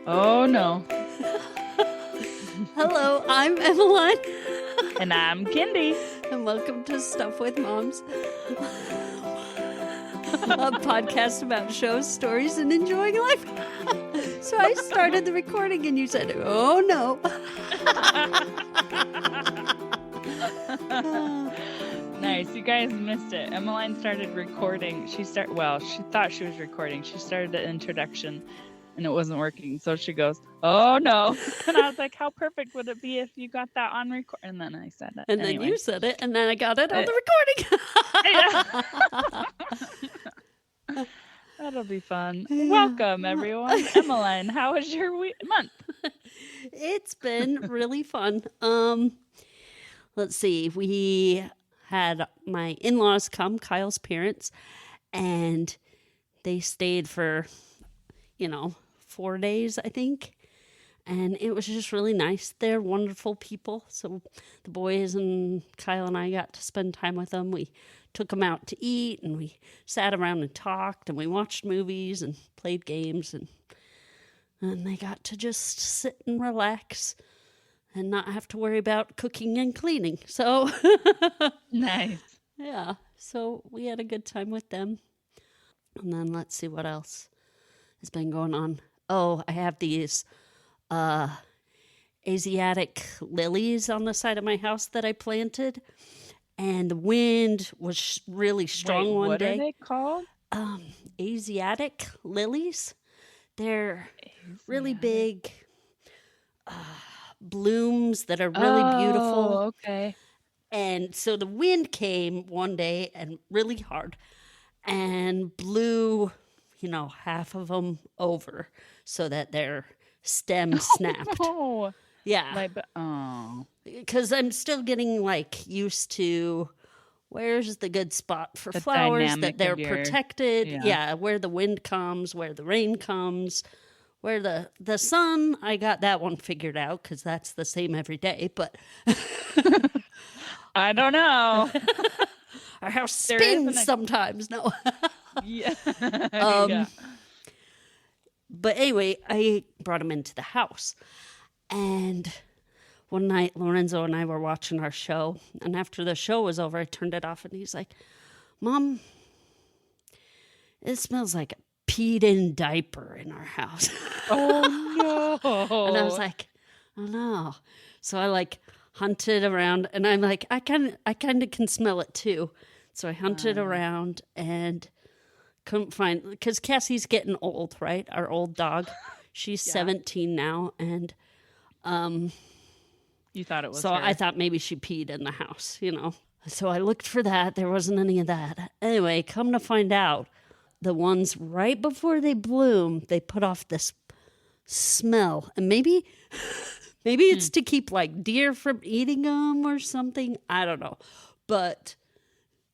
Oh no. Hello, I'm Emeline. And I'm Kendi. And welcome to Stuff with Moms, a podcast about shows, stories, and enjoying life. So I started the recording and you said, oh no. Nice. You guys missed it. Emmeline started recording. She thought she was recording. She started the introduction and it wasn't working. So she goes, oh no. And I was like, how perfect would it be if you got that on record? And then I said it. And anyway. then you said it, and then I got it on the recording. That'll be fun. Welcome, everyone. Emmeline, how was your month? It's been really fun. Let's see. We had my in-laws come, Kyle's parents, and they stayed for, 4 days, I think. And it was just really nice. They're wonderful people. So the boys and Kyle and I got to spend time with them. We took them out to eat, and we sat around and talked, and we watched movies and played games, and they got to just sit and relax and not have to worry about cooking and cleaning. So Nice. Yeah, so we had a good time with them. And then let's see what else has been going on. Oh, I have these Asiatic lilies on the side of my house that I planted. And the wind was really strong one day. What are they called? Asiatic lilies. They're really big blooms that are really beautiful. Oh, okay. And so the wind came one day and really hard and blew, half of them over so that their stem snapped. Oh, Yeah. Because I'm still getting used to where's the good spot for The flowers, that dynamic they're of your- protected. yeah. Yeah, where the wind comes, where the rain comes, where the sun, I got that one figured out because that's the same every day. But I don't know. our house There spins isn't a- sometimes. No. Yeah. Yeah. But anyway, I brought him into the house. And one night, Lorenzo and I were watching our show. And after the show was over, I turned it off. And he's like, Mom, it smells like a peed-in diaper in our house. Oh, no. And I was like, oh, no. So I hunted around. And I'm like, I kind of can smell it too. So I hunted around and couldn't find, because Cassie's getting old, right? Our old dog. She's 17 now. And You thought it was so her. I thought maybe she peed in the house, So I looked for that. There wasn't any of that. Anyway, come to find out, the ones right before they bloom, they put off this smell. And maybe it's to keep deer from eating them or something. I don't know. But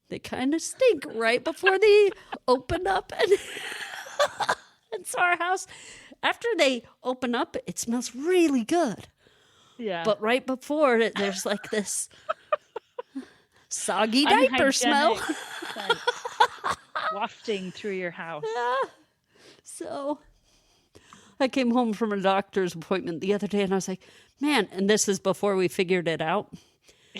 they kind of stink right before they open up. And so our house, after they open up, it smells really good. Yeah. But right before it, there's this soggy diaper smell. Unhygienic scent wafting through your house. Yeah. So I came home from a doctor's appointment the other day and I was like, man, and this is before we figured it out.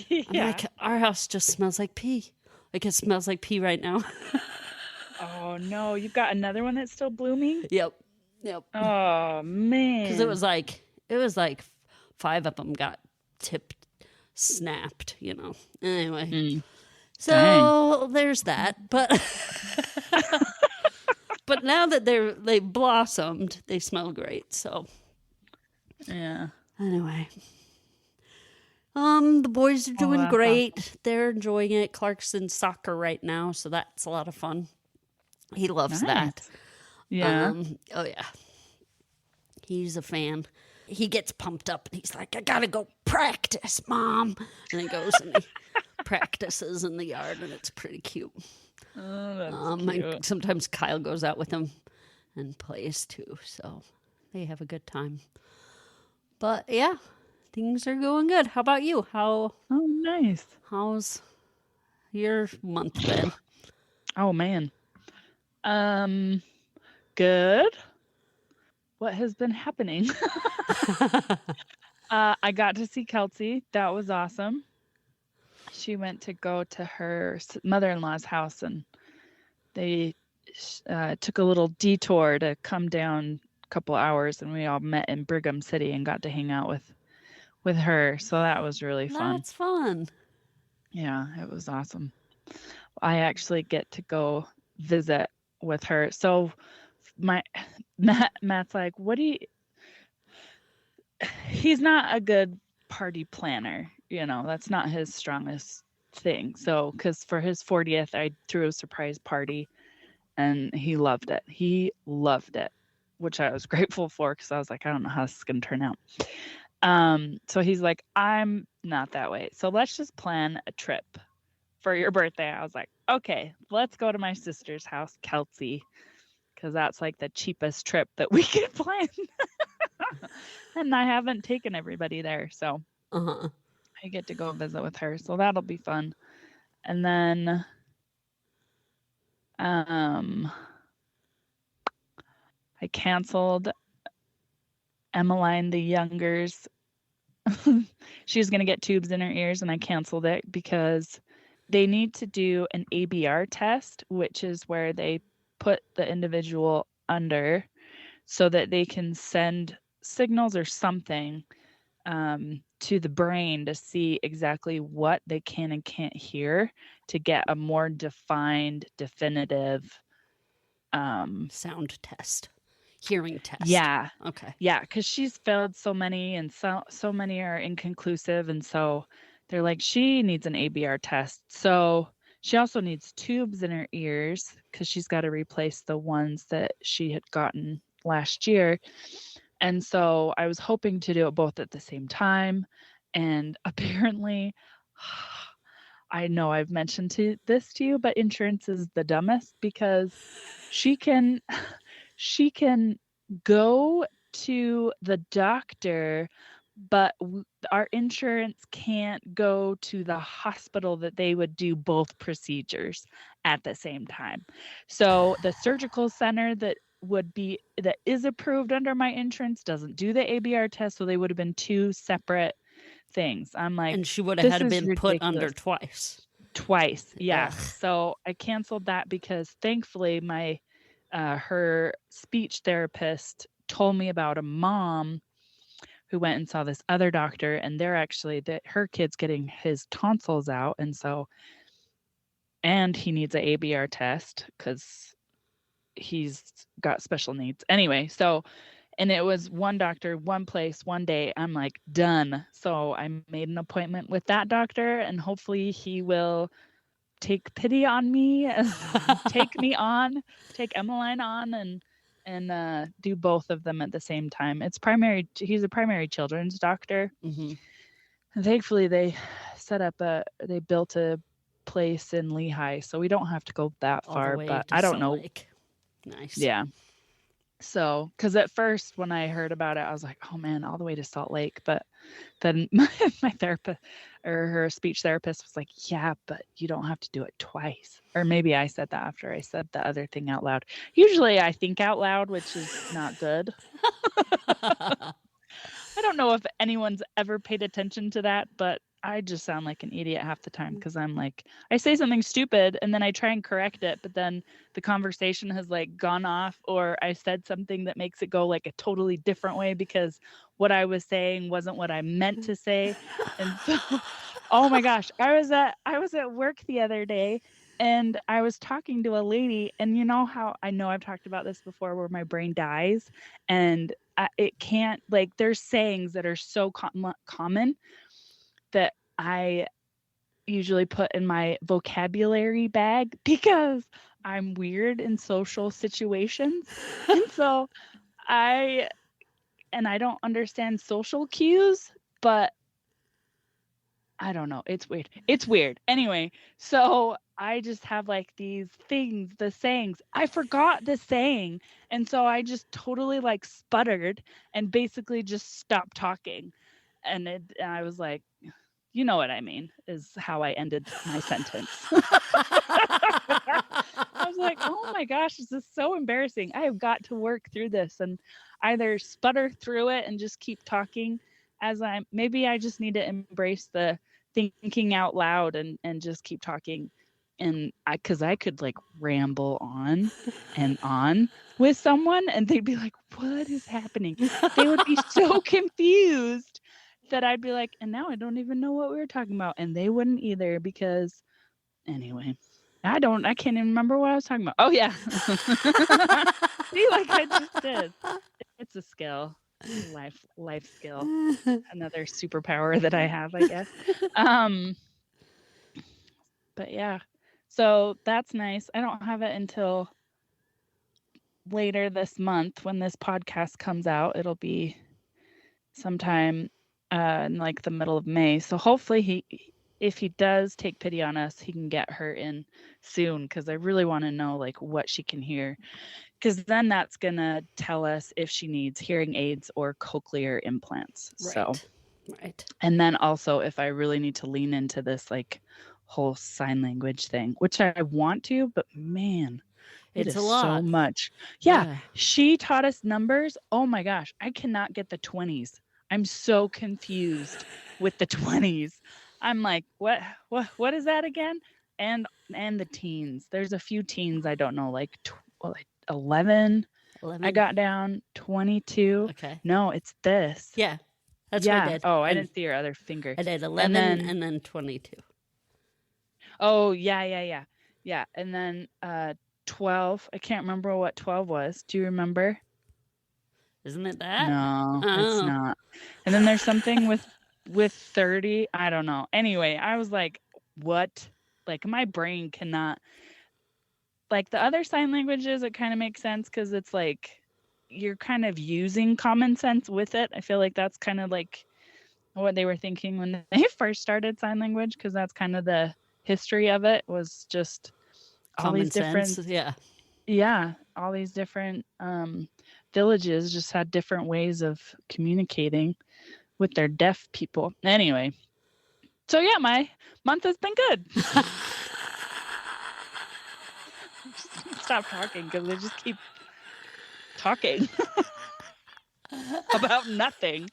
I'm like, our house just smells like pee. It smells like pee right now. Oh, no. You've got another one that's still blooming? Yep. Oh, man. Because it was like 5 of them got snapped, Anyway. So there's that. But but now that they blossomed, they smell great. So Yeah. anyway. The boys are doing that's great. awesome. They're enjoying it. Clark's in soccer right now, so that's a lot of fun. He loves that. Yeah. Oh yeah. He's a fan. He gets pumped up and he's like, I gotta go practice, Mom. And he goes and he practices in the yard and it's pretty cute. Oh, that's And cute. sometimes Kyle goes out with him and plays too. So they have a good time. But yeah, things are going good. How about you? Oh, nice. How's your month been? Oh, man. Good. what has been happening. I got to see Kelsey. That was awesome. She went to go to her mother-in-law's house, and they took a little detour to come down a couple hours, and we all met in Brigham City and got to hang out with her. So that was really fun. That's fun. Yeah, it was awesome. I actually get to go visit with her. So my Matt's like, "What do you?" He's not a good party planner. That's not his strongest thing. So, because for his 40th, I threw a surprise party, and he loved it. He loved it, which I was grateful for because I was like, I don't know how this is going to turn out. So he's like, I'm not that way. So let's just plan a trip for your birthday. I was like, okay, let's go to my sister's house, Kelsey, because that's like the cheapest trip that we could plan. And I haven't taken everybody there. So I get to go visit with her. So that'll be fun. And then I canceled Emmeline the Younger's. She was going to get tubes in her ears, and I canceled it because they need to do an ABR test, which is where they put the individual under so that they can send signals or something to the brain to see exactly what they can and can't hear to get a more defined, definitive sound test. Hearing test. Yeah. Okay. Yeah, because she's failed so many, and so many are inconclusive, and so they're like, she needs an ABR test. So she also needs tubes in her ears because she's got to replace the ones that she had gotten last year. And so I was hoping to do it both at the same time, and apparently, I know I've mentioned this to you, but insurance is the dumbest because she can go to the doctor, but our insurance can't go to the hospital that they would do both procedures at the same time. So the surgical center that is approved under my insurance doesn't do the ABR test, so they would have been two separate things. I'm like, And she would have this had is been put under ridiculous. twice. Yes. Ugh. So I canceled that because thankfully her speech therapist told me about a mom who went and saw this other doctor, and they're actually her kid's getting his tonsils out, and he needs an ABR test because he's got special needs. Anyway, and it was one doctor, one place, one day. I'm like, done. So I made an appointment with that doctor, and hopefully he will take pity on me, take Emmeline on, and do both of them at the same time. He's a primary children's doctor. Mm-hmm. And thankfully they built a place in Lehigh, so we don't have to go that far, but I don't know. Lake. Nice. Yeah. So, because at first when I heard about it, I was like, oh man, all the way to Salt Lake. But then my therapist or her speech therapist was like, yeah, but you don't have to do it twice. Or maybe I said that after I said the other thing out loud. Usually I think out loud, which is not good. I don't know if anyone's ever paid attention to that, but I just sound like an idiot half the time because I'm like, I say something stupid and then I try and correct it, but then the conversation has like gone off, or I said something that makes it go like a totally different way because what I was saying wasn't what I meant to say. And so, oh my gosh, I was at work the other day, and I was talking to a lady, and you know how I know I've talked about this before where my brain dies, and it can't, like, there's sayings that are so common that I usually put in my vocabulary bag because I'm weird in social situations. And so I don't understand social cues, but I don't know. It's weird. It's weird. Anyway, so I just have like these things, the sayings. I forgot the saying. And so I just totally like sputtered and basically just stopped talking. And I was like, you know what I mean, is how I ended my sentence. I was like, oh my gosh, this is so embarrassing. I have got to work through this and either sputter through it and just keep talking maybe I just need to embrace the thinking out loud and just keep talking. And because I could like ramble on and on with someone and they'd be like, what is happening? They would be so confused that I'd be like, and now I don't even know what we were talking about. And they wouldn't either because anyway. I can't even remember what I was talking about. Oh yeah. See, like I just did. It's a skill. Life skill. Another superpower that I have, I guess. But yeah. So that's nice. I don't have it until later this month when this podcast comes out. It'll be sometime in like the middle of May. So hopefully if he does take pity on us, he can get her in soon because I really want to know like what she can hear. Because then that's going to tell us if she needs hearing aids or cochlear implants. Right. And then also if I really need to lean into this like whole sign language thing, which I want to, but man, it's a lot. So much. Yeah. She taught us numbers. Oh my gosh. I cannot get the 20s. I'm so confused with the 20s. I'm like, what is that again? And the teens. There's a few teens I don't know, like 11. I got down 22. Okay. No, it's this. Yeah. That's what I did. Oh, I didn't see your other finger. I did 11 and then 22. Oh, yeah. Yeah. And then 12. I can't remember what 12 was. Do you remember? Isn't it that? No, it's not. And then there's something with 30. I don't know. Anyway, I was like, what? Like my brain cannot. Like the other sign languages, it kind of makes sense because it's like you're kind of using common sense with it. I feel like that's kind of like what they were thinking when they first started sign language because that's kind of the history of it was just all these different. Yeah, all these different villages just had different ways of communicating with their deaf people. Anyway, so yeah, my month has been good. Stop talking because I just keep talking about nothing.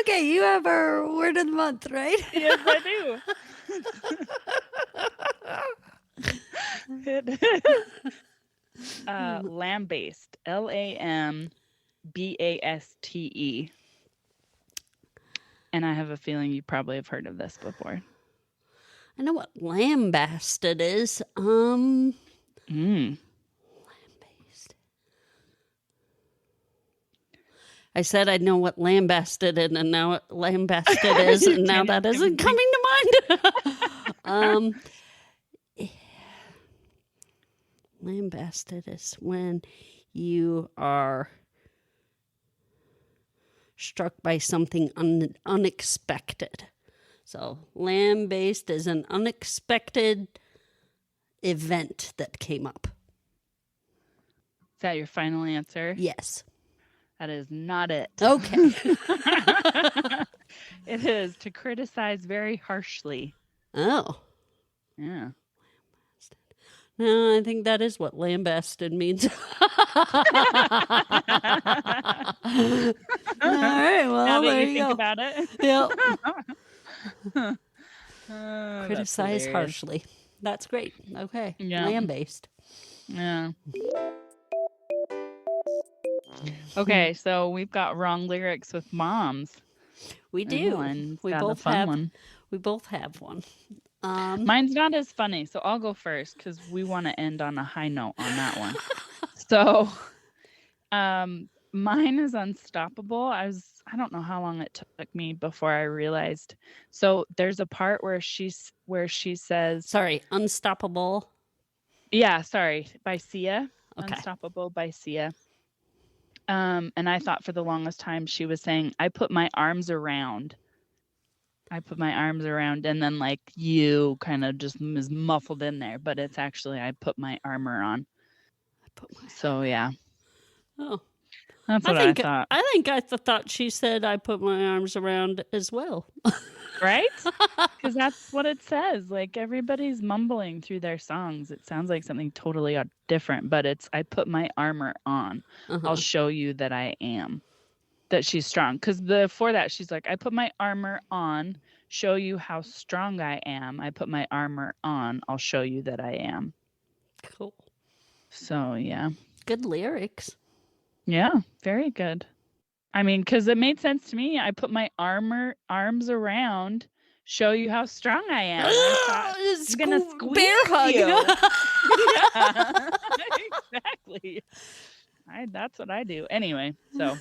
Okay, you have our word of the month, right? Yes, I do. It is Lambaste. Lambaste. And I have a feeling you probably have heard of this before. I know what lambasted is. Lambaste. I said I know what lambasted is, and now what lambasted is, and now that isn't coming to mind. Lambasted is when you are struck by something unexpected. So lambaste is an unexpected event that came up. Is that your final answer? Yes. That is not it. Okay. It is to criticize very harshly. Oh. Yeah. No, I think that is what lambasted means. All right, well, now that there you you think go. about it. Yep. Criticize harshly. That's great. Okay. Yeah. Lambaste. Yeah. Okay, so we've got wrong lyrics with moms. We do. We both have one. We both have one. Mine's not as funny, so I'll go first because we want to end on a high note on that one. So, mine is unstoppable. I don't know how long it took me before I realized. So there's a part where she says, "Sorry, unstoppable." Yeah, sorry, by Sia. Okay. Unstoppable by Sia. And I thought for the longest time she was saying, I put my arms around, and then like you kind of just is muffled in there, but it's actually I put my armor on. So yeah. Oh, That's what I thought. I think I thought she said I put my arms around as well. Right? Because that's what it says. Like everybody's mumbling through their songs. It sounds like something totally different, but it's I put my armor on. I'll show you that I am. That she's strong. Because before that, she's like, I put my armor on, show you how strong I am. I put my armor on. I'll show you that I am. Cool. So, yeah. Good lyrics. Yeah, very good. I mean, because it made sense to me. I put my arms around, show you how strong I am. I thought it's gonna squeeze bear hug. you. Yeah, exactly. That's what I do. Anyway, so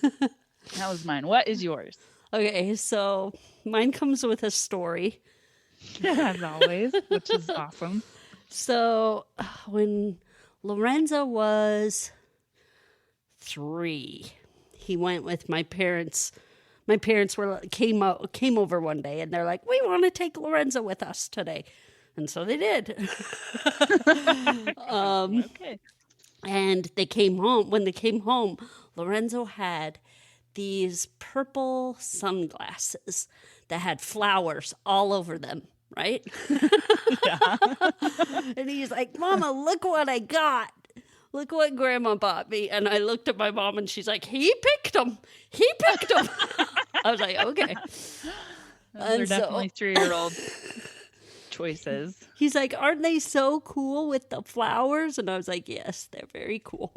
that was mine. What is yours? Okay, so mine comes with a story. As always, which is awesome. So when Lorenzo was 3, he went with my parents. My parents came over one day, and they're like, "We want to take Lorenzo with us today," and so they did. Okay. And they came home. When they came home, Lorenzo had these purple sunglasses that had flowers all over them. Right? Yeah. And he's like, "Mama, look what I got. Look what Grandma bought me." And I looked at my mom, and she's like, "He picked them. He picked them." I was like, "Okay." They're definitely 3-year-old choices. He's like, "Aren't they so cool with the flowers?" And I was like, "Yes, they're very cool."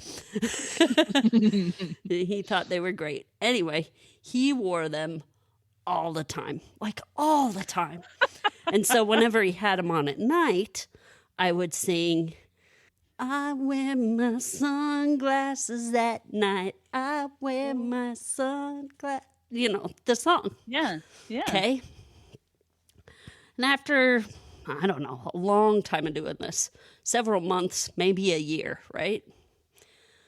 He thought they were great. Anyway, he wore them all the time, like all the time. And so whenever he had them on at night, I would sing, "I wear my sunglasses at night. I wear my sunglasses." You know, the song. Yeah. Yeah. Okay. And after, I don't know, a long time of doing this, several months, maybe a year, right?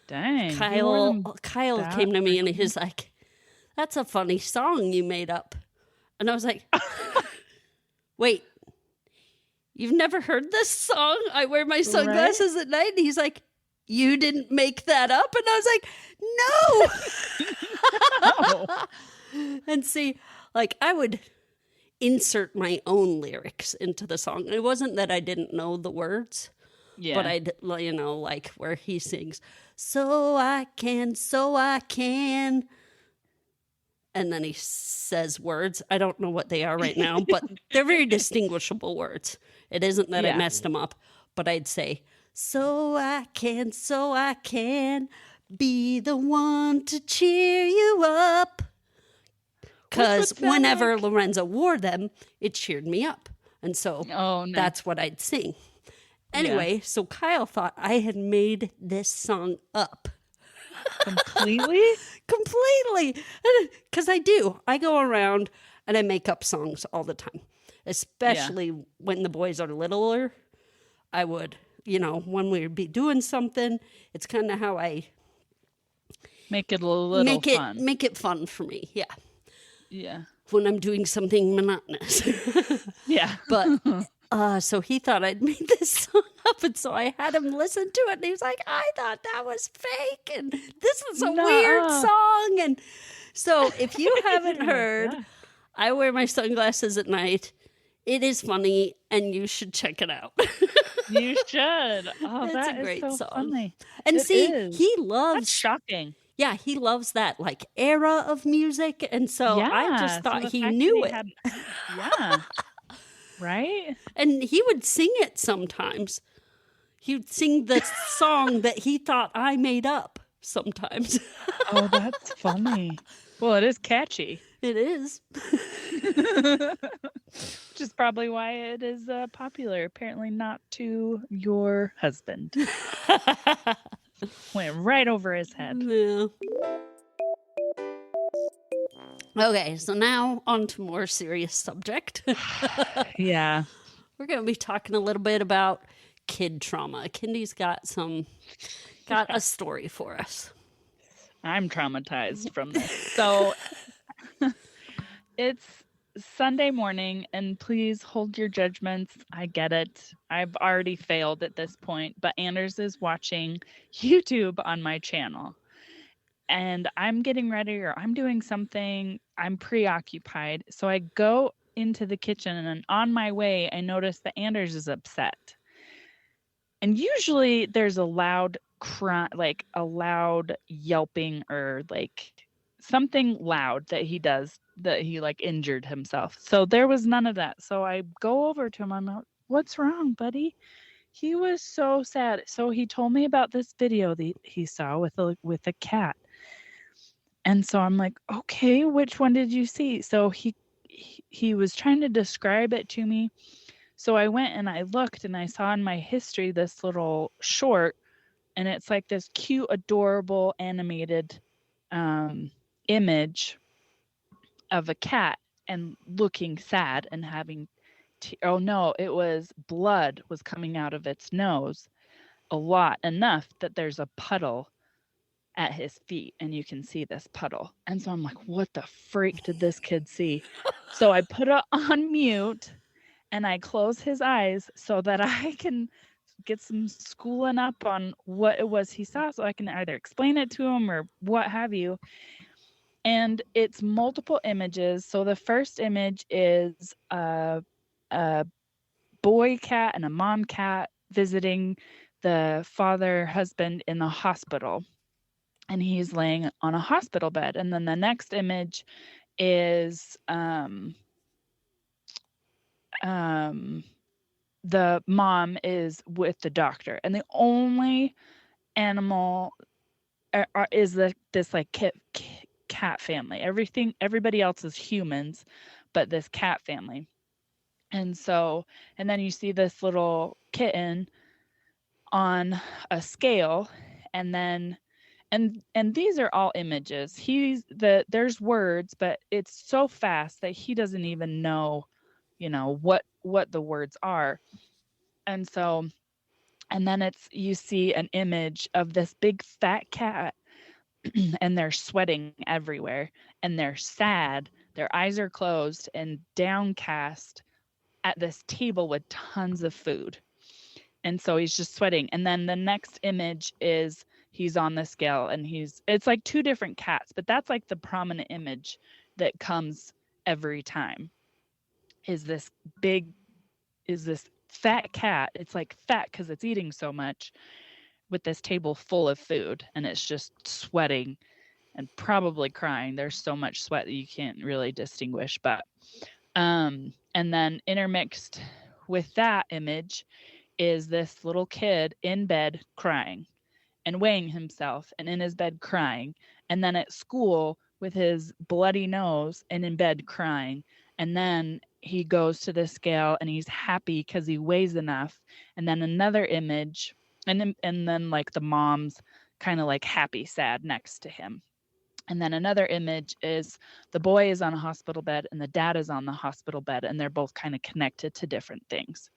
Dang. Kyle came to me and he's like, "That's a funny song you made up." And I was like, "Wait, you've never heard this song? I wear my sunglasses at night?" And he's like, "You didn't make that up?" And I was like, "No." No. And see, like I would insert my own lyrics into the song. It wasn't that I didn't know the words, but I'd, like where he sings, so I can. And then he says words. I don't know what they are right now, but they're very distinguishable words. It isn't that I messed them up, but I'd say, so I can be the one to cheer you up. Because whenever Lorenzo wore them, it cheered me up. And so that's what I'd sing. Anyway, so Kyle thought I had made this song up. Completely? Completely. Because I do. I go around and I make up songs all the time. Especially when the boys are littler. I would, when we would be doing something, it's kind of how I make it a little fun. Make it fun for me, yeah. Yeah. When I'm doing something monotonous. Yeah. But so he thought I'd made this song up, and so I had him listen to it, and he was like, "I thought that was fake, and this is a weird song." And so if you haven't heard I Wear My Sunglasses at Night, it is funny, and you should check it out. You should. Oh, it's that a great is so song. funny. And it see, is. he loves... That's shocking. Yeah, he loves that like era of music, and so I just thought he knew it. Yeah. Right? And he would sing it sometimes. He would sing the song that he thought I made up sometimes. Oh, that's funny. Well, it is catchy. It is. Which is probably why it is popular. Apparently not to your husband. Went right over his head. Yeah. Okay, so now on to more serious subject. Yeah. We're going to be talking a little bit about kid trauma. Kindy's got a story for us. I'm traumatized from this. So it's Sunday morning, and please hold your judgments. I get it. I've already failed at this point, but Anders is watching YouTube on my channel. and I'm getting ready or I'm doing something, I'm preoccupied. So I go into the kitchen and on my way, I notice that Anders is upset. And usually there's a loud cry, like a loud yelping or like something loud that he does that he like injured himself. So there was none of that. So I go over to him. I'm like, "What's wrong, buddy?" He was so sad. So he told me about this video that he saw with a cat. And so I'm like, "Okay, which one did you see?" So he was trying to describe it to me. So I went and I looked and I saw in my history this little short, and it's like this cute, adorable animated image of a cat and looking sad and having oh no, it was blood was coming out of its nose a lot, enough that there's a puddle at his feet and you can see this puddle. And so I'm like, what the freak did this kid see? So I put it on mute and I close his eyes so that I can get some schooling up on what it was he saw so I can either explain it to him or what have you. And it's multiple images. So the first image is a boy cat and a mom cat visiting the father husband in the hospital. And he's laying on a hospital bed. And then the next image is the mom is with the doctor. And the only animal is this like cat family. Everybody else is humans, but this cat family. And so, and then you see this little kitten on a scale, and then and these are all images. There's words, but it's so fast that he doesn't even know, what the words are. And so, and then you see an image of this big fat cat and they're sweating everywhere and they're sad. Their eyes are closed and downcast at this table with tons of food. And so he's just sweating. And then the next image is he's on the scale and it's like two different cats, but that's like the prominent image that comes every time is this fat cat. It's like fat because it's eating so much with this table full of food and it's just sweating and probably crying. There's so much sweat that you can't really distinguish. But and then intermixed with that image is this little kid in bed crying and weighing himself and in his bed crying. And then at school with his bloody nose and in bed crying. And then he goes to the scale and he's happy because he weighs enough. And then another image, and then like the mom's kind of like happy, sad next to him. And then another image is the boy is on a hospital bed and the dad is on the hospital bed, and they're both kind of connected to different things.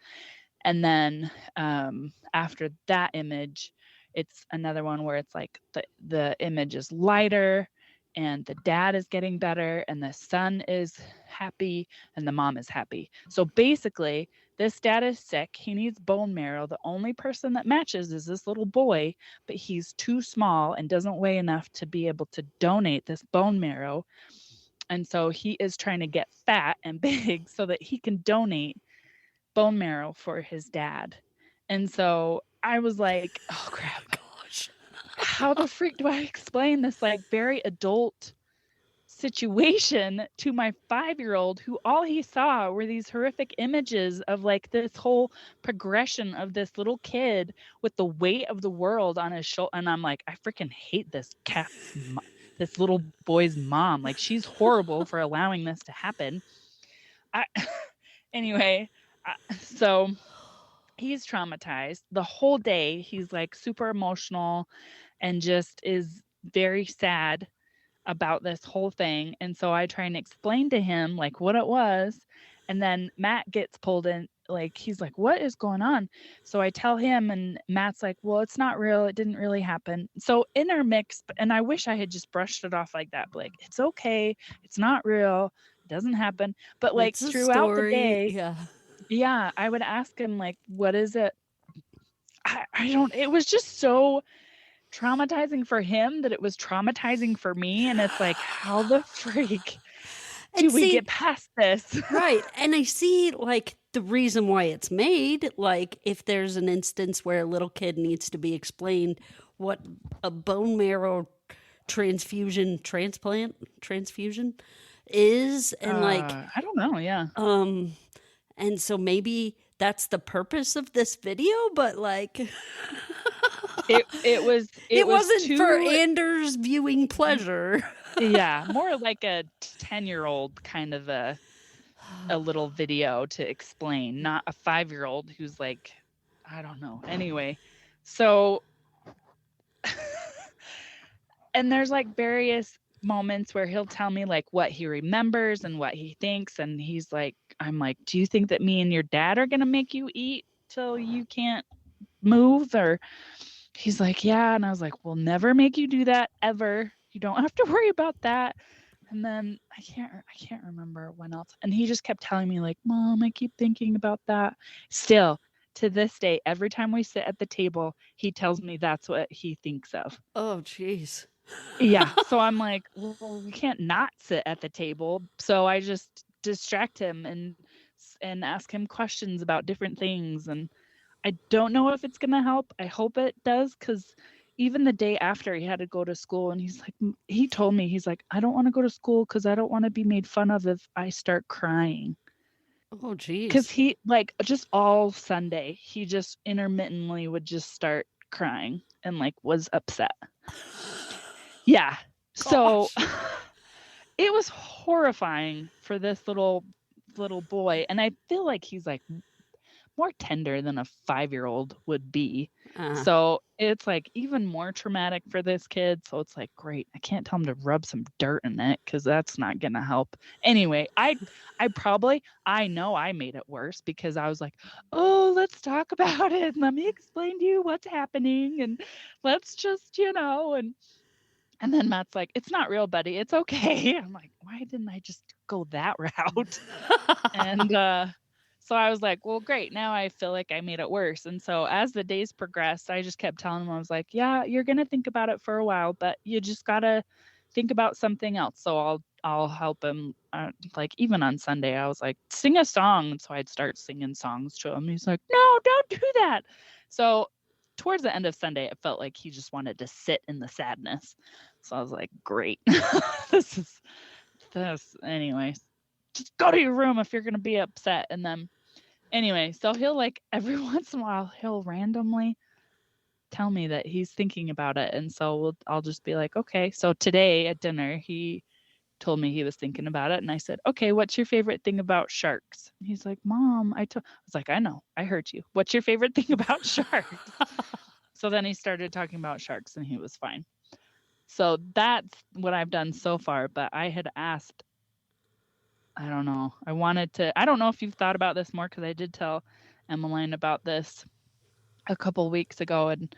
And then after that image, it's another one where it's like the image is lighter and the dad is getting better and the son is happy and the mom is happy. So basically, this dad is sick. He needs bone marrow. The only person that matches is this little boy, but he's too small and doesn't weigh enough to be able to donate this bone marrow. And so he is trying to get fat and big so that he can donate bone marrow for his dad. And so I was like, oh crap. Gosh. How the freak do I explain this like very adult situation to my 5-year-old who all he saw were these horrific images of like this whole progression of this little kid with the weight of the world on his shoulder. And I'm like, I freaking hate this little boy's mom. Like, she's horrible for allowing this to happen. Anyway, so he's traumatized the whole day. He's like super emotional and just is very sad about this whole thing. And so I try and explain to him like what it was. And then Matt gets pulled in, like he's like, what is going on? So I tell him and Matt's like, well, it's not real. It didn't really happen. So intermixed, and I wish I had just brushed it off like that. But like, it's okay. It's not real. It doesn't happen. But like throughout the day, yeah, I would ask him like, what is it? I don't, it was just so traumatizing for him that it was traumatizing for me. And it's like, how the freak do And we see, get past this? right. And I see like the reason why it's made. Like if there's an instance where a little kid needs to be explained what a bone marrow transfusion is, and like, I don't know. Yeah. and so maybe that's the purpose of this video, but like It was it wasn't for too, Anders' viewing pleasure. yeah, more like a 10-year-old kind of a little video to explain, not a 5-year-old who's like, I don't know. Anyway, so and there's like various moments where he'll tell me like what he remembers and what he thinks, and he's like, I'm like, do you think that me and your dad are gonna make you eat till you can't move? Or he's like, yeah. And I was like, we'll never make you do that ever. You don't have to worry about that. And then I can't remember when else. And he just kept telling me like, Mom, I keep thinking about that. Still to this day, every time we sit at the table, he tells me that's what he thinks of. Oh, jeez. Yeah. So I'm like, well, we can't not sit at the table. So I just distract him and ask him questions about different things. And I don't know if it's going to help. I hope it does, because even the day after he had to go to school, and he's like, he told me, he's like, I don't want to go to school because I don't want to be made fun of if I start crying. Oh, Because jeez. he, like, just all Sunday, he just intermittently would just start crying and, like, was upset. Yeah. So Gosh. it was horrifying for this little boy. And I feel like he's like more tender than a 5-year-old would be. So it's like even more traumatic for this kid. So it's like, great. I can't tell him to rub some dirt in it because that's not going to help. Anyway, I know I made it worse because I was like, oh, let's talk about it. Let me explain to you what's happening. And let's just, and then Matt's like, it's not real, buddy. It's okay. I'm like, why didn't I just go that route? And so I was like, well, great. Now I feel like I made it worse. And so as the days progressed, I just kept telling him, I was like, yeah, you're going to think about it for a while, but you just got to think about something else. So I'll help him. Like even on Sunday, I was like, sing a song. And so I'd start singing songs to him. He's like, no, don't do that. So towards the end of Sunday, it felt like he just wanted to sit in the sadness. So I was like, great. this. Anyway, just go to your room if you're going to be upset. And then anyway, so he'll like every once in a while, he'll randomly tell me that he's thinking about it. And so I'll just be like, okay. So today at dinner, he told me he was thinking about it. And I said, okay, what's your favorite thing about sharks? And he's like, Mom, I was like, I know, I heard you. What's your favorite thing about sharks? So then he started talking about sharks and he was fine. So that's what I've done so far. But I had asked, I don't know. I don't know if you've thought about this more, because I did tell Emmeline about this a couple weeks ago. And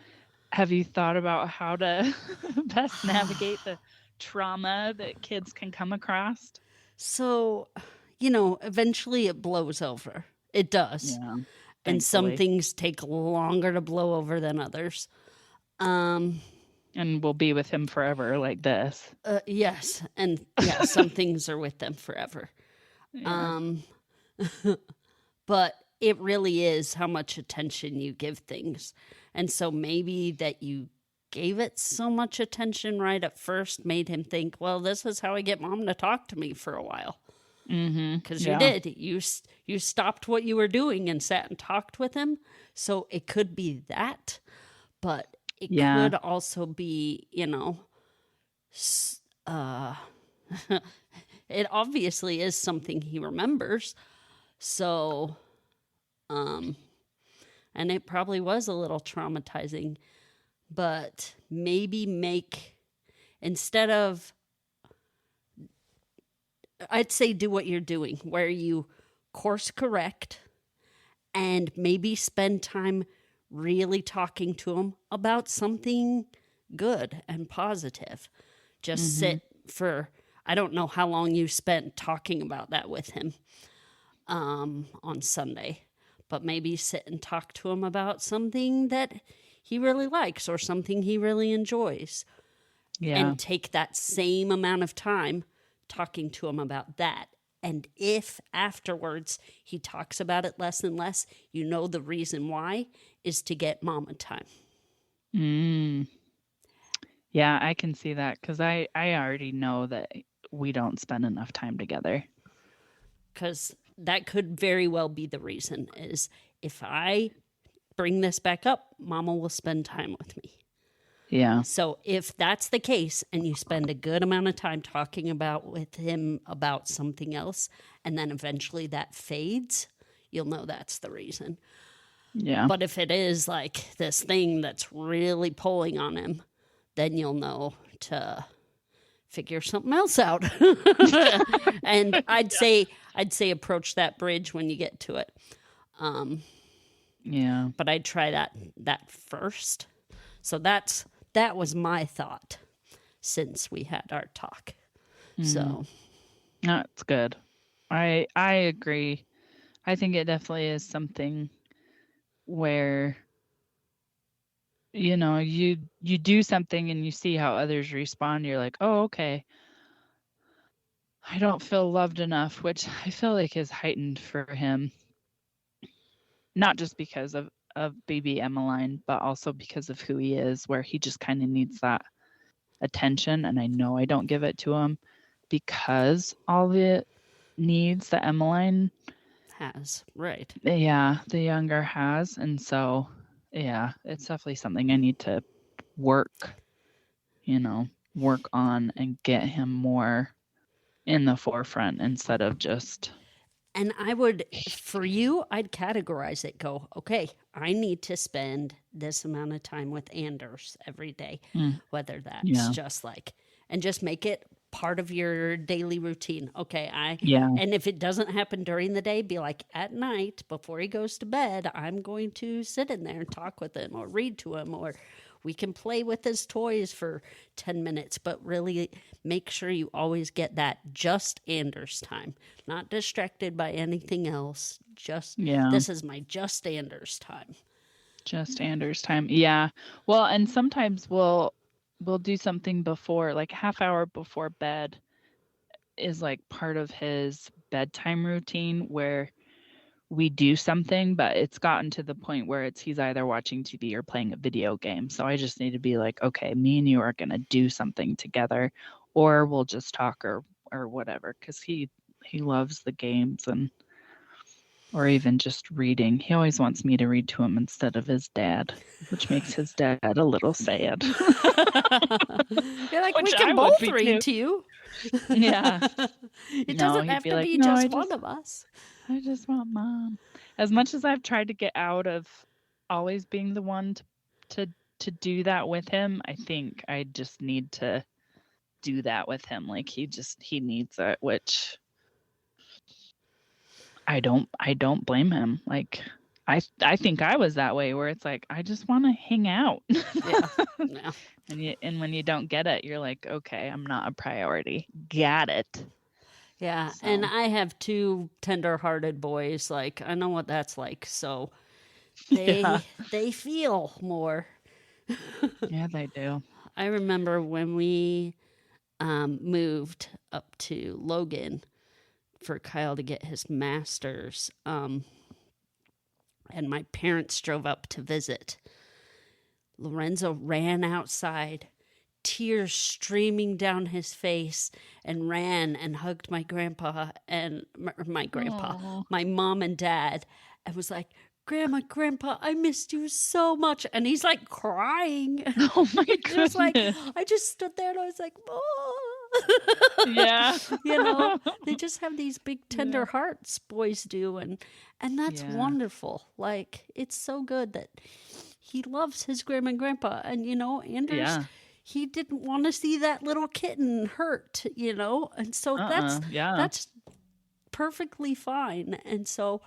have you thought about how to best navigate the trauma that kids can come across? So, eventually it blows over. It does. Yeah. And some Thankfully. things take longer to blow over than others. And we'll be with him forever like this. Yes. And yeah, some things are with them forever. Yeah. But it really is how much attention you give things. And so maybe that you gave it so much attention right at first made him think, well, this is how I get Mom to talk to me for a while. Because you did. You stopped what you were doing and sat and talked with him. So it could be that. But it could also be, it obviously is something he remembers. So, and it probably was a little traumatizing, but maybe instead of, I'd say do what you're doing, where you course correct and maybe spend time really talking to him about something good and positive. Just sit for, I don't know how long you spent talking about that with him on Sunday, but maybe sit and talk to him about something that he really likes or something he really enjoys. Yeah. And take that same amount of time talking to him about that. And if afterwards he talks about it less and less, you know the reason why is to get mama time. Yeah, I can see that because I already know that we don't spend enough time together. Because that could very well be the reason is if I bring this back up, mama will spend time with me. Yeah. So if that's the case and you spend a good amount of time talking about with him about something else and then eventually that fades, you'll know that's the reason. Yeah. But if it is like this thing that's really pulling on him, then you'll know to figure something else out. And I'd say approach that bridge when you get to it. Yeah. But I'd try that first. So that was my thought since we had our talk. So That's good. I agree. I think it definitely is something where you do something and you see how others respond. You're like, oh, okay. I don't feel loved enough, which I feel like is heightened for him. Not just because of baby Emmeline, but also because of who he is, where he just kind of needs that attention. And I know I don't give it to him because all the needs that Emmeline has, right. Yeah, the younger has. And so, yeah, it's definitely something I need to work on and get him more in the forefront instead of just. And I would, for you, I'd categorize it, go, okay, I need to spend this amount of time with Anders every day, whether that's just like, and just make it part of your daily routine. Okay, and if it doesn't happen during the day, be like at night before he goes to bed, I'm going to sit in there and talk with him or read to him, or we can play with his toys for 10 minutes, but really make sure you always get that just Anders time, not distracted by anything else. This is my just Anders time. Just Anders time. Yeah. Well, and sometimes we'll do something before, like half hour before bed is like part of his bedtime routine where we do something, but it's gotten to the point where he's either watching TV or playing a video game. So I just need to be like, okay, me and you are going to do something together, or we'll just talk or whatever. Cause he loves the games or even just reading. He always wants me to read to him instead of his dad, which makes his dad a little sad. You're like, we can both read to you. Yeah. It doesn't have to be just one of us. I just want mom. As much as I've tried to get out of always being the one to do that with him, I think I just need to do that with him. Like he needs it, which I don't blame him. Like I think I was that way where it's like I just want to hang out. Yeah. And when you don't get it, you're like, okay, I'm not a priority. Got it. Yeah, so. And I have two tender-hearted boys. Like I know what that's like. So they feel more. Yeah, they do. I remember when we moved up to Logan for Kyle to get his master's, and my parents drove up to visit. Lorenzo ran outside, tears streaming down his face, and ran and hugged my grandpa and my mom and dad, and was like, Grandpa, I missed you so much. And he's like crying. Oh my goodness. I just stood there and I was like, oh. Yeah. They just have these big tender hearts, boys do. And that's wonderful. Like, it's so good that he loves his grandma and grandpa. And, Anders, he didn't want to see that little kitten hurt, And so that's perfectly fine. And so,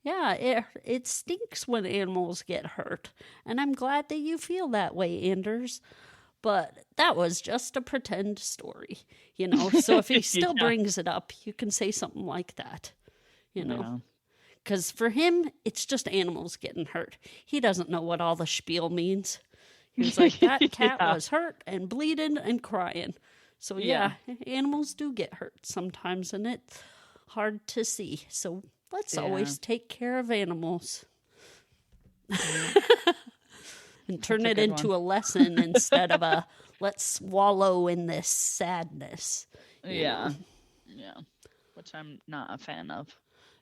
yeah, it stinks when animals get hurt. And I'm glad that you feel that way, Anders. But that was just a pretend story, So if he still brings it up, you can say something like that, Because for him, it's just animals getting hurt. He doesn't know what all the spiel means. He was like, that cat was hurt and bleeding and crying. So yeah, animals do get hurt sometimes, and it's hard to see. So let's always take care of animals. And turn it into a lesson instead of a let's wallow in this sadness. Yeah. Which I'm not a fan of.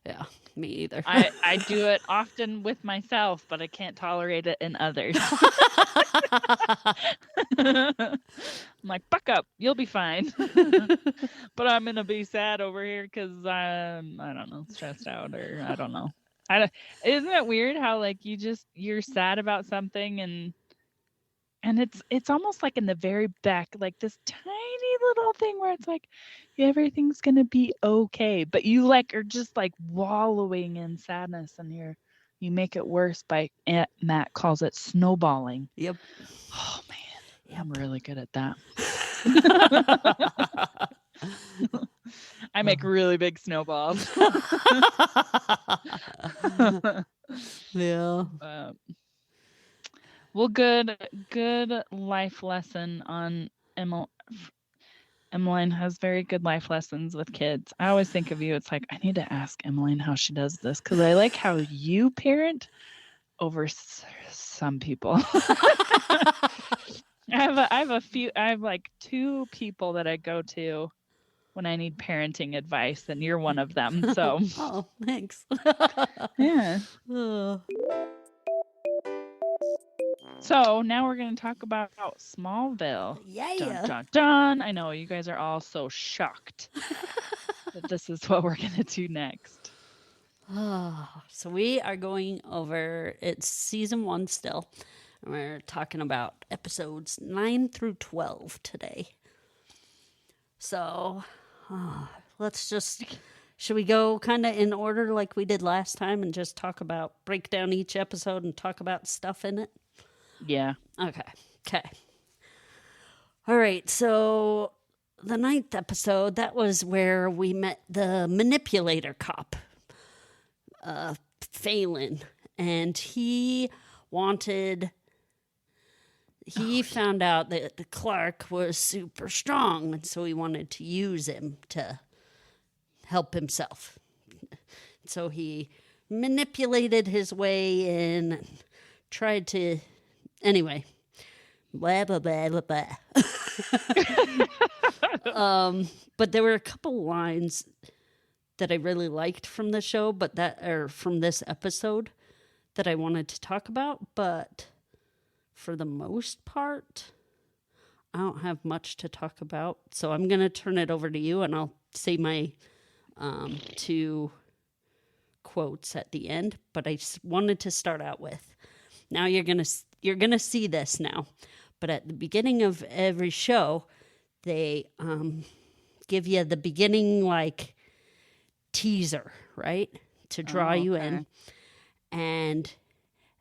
Yeah, me either. I do it often with myself, but I can't tolerate it in others. I'm like, buck up, you'll be fine. But I'm gonna be sad over here because I'm, I don't know, stressed out, or I don't know. Isn't it weird how like you're sad about something and it's almost like in the very back, like this tiny little thing where it's like everything's gonna be okay, but you like are just like wallowing in sadness, and you make it worse by Aunt Matt calls it snowballing. Yep. Oh man, I'm really good at that. I make really big snowballs. Yeah. Well, good life lesson on Emmeline has very good life lessons with kids. I always think of you. It's like, I need to ask Emmeline how she does this, because I like how you parent over some people. I have like 2 people that I go to when I need parenting advice, and you're one of them. So oh, thanks. yeah. Oh. So now we're going to talk about Smallville. Yeah. Dun, dun, dun. I know you guys are all so shocked that this is what we're going to do next. So we are going over, it's season 1 still. And we're talking about episodes 9 through 12 today. So should we go kind of in order like we did last time and just break down each episode and talk about stuff in it? Yeah. Okay. All right. So the 9th episode, that was where we met the manipulator cop, Phelan. And he found out that Clark was super strong. And so he wanted to use him to help himself. So he manipulated his way in and tried to... Anyway, blah, blah, blah, blah, blah. But there were a couple lines that I really liked from the show, from this episode that I wanted to talk about. But for the most part, I don't have much to talk about. So I'm going to turn it over to you, and I'll say my 2 quotes at the end. But I just wanted to start out with, now you're going to see this now, but at the beginning of every show, they give you the beginning like teaser, right, to draw you in, and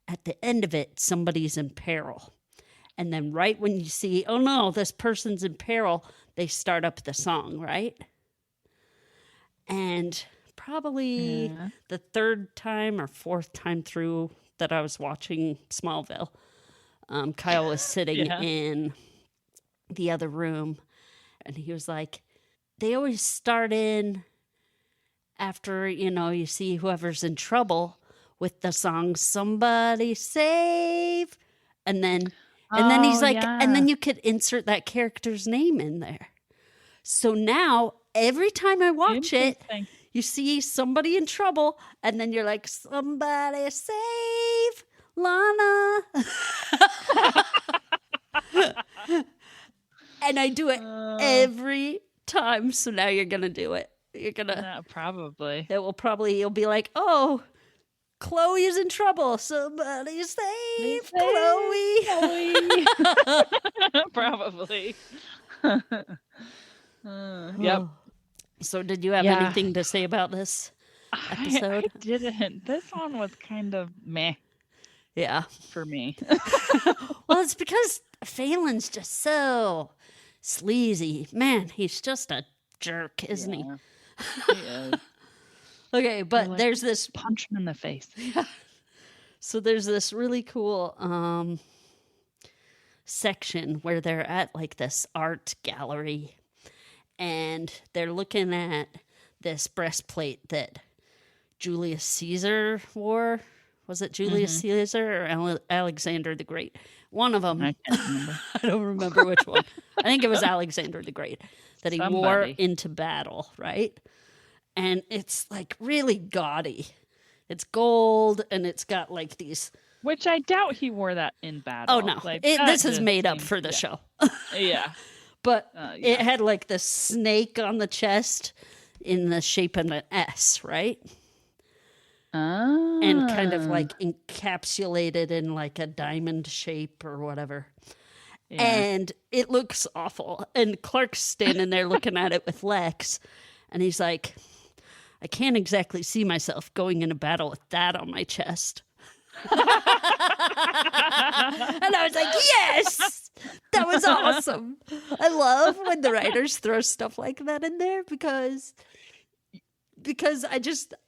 at the end of it, somebody's in peril, and then right when you see, oh no, this person's in peril, they start up the song, right? And probably the 3rd time or 4th time through that I was watching Smallville, Kyle was sitting in the other room, and he was like, they always start in after, you see whoever's in trouble with the song, Somebody Save, and then he's like, and then you could insert that character's name in there. So now, every time I watch it, you see somebody in trouble, and then you're like, somebody save Lana. And I do it every time. So now you're going to do it. You're going to. Probably. You'll be like, oh, Chloe is in trouble. Somebody save Chloe. Probably. Yep. So did you have anything to say about this episode? I didn't. This one was kind of meh. Yeah. For me. Well, it's because Phelan's just so sleazy. Man, he's just a jerk, isn't he? He is. Okay, but like, there's this punch him in the face. so there's this really cool section where they're at like this art gallery and they're looking at this breastplate that Julius Caesar wore. Was it Julius Caesar or Alexander the Great? One of them. I can't remember. I don't remember which one. I think it was Alexander the Great that he wore into battle, right? And it's like really gaudy. It's gold and it's got like these. Which I doubt he wore that in battle. Oh, no. Like, This is made up for the show. Yeah. But it had like the snake on the chest in the shape of an S, right? And kind of like encapsulated in like a diamond shape or whatever. Yeah. And it looks awful. And Clark's standing there looking at it with Lex. And he's like, I can't exactly see myself going into battle with that on my chest. And I was like, yes, that was awesome. I love when the writers throw stuff like that in there because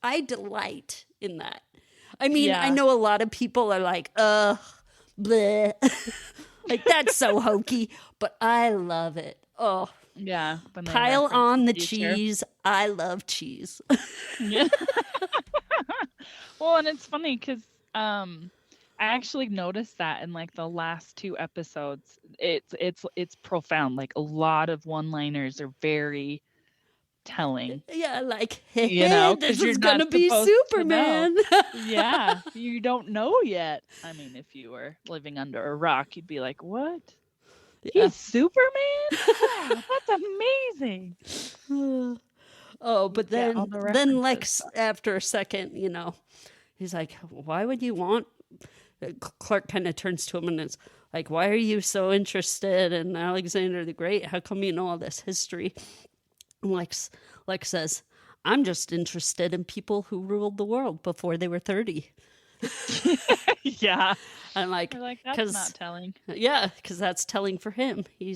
I delight in that. I mean, I know a lot of people are like, bleh. Like, that's so hokey, but I love it. Oh, yeah. Pile on the cheese. I love cheese. Yeah. Well, and it's funny because I actually noticed that in like the last 2 episodes. It's profound. Like a lot of one-liners are very telling. Yeah, like, you know, this is gonna be Superman. Yeah, you don't know yet. I mean, if you were living under a rock, you'd be like, what? Yeah. He's Superman? Wow, that's amazing. Oh, but then Lex, after a second, you know, he's like, why would you want... Clark kind of turns to him and is like, why are you so interested in Alexander the Great? How come you know all this history? And Lex says, I'm just interested in people who ruled the world before they were 30. Yeah. I'm like, that's not telling. Yeah, because that's telling for him. He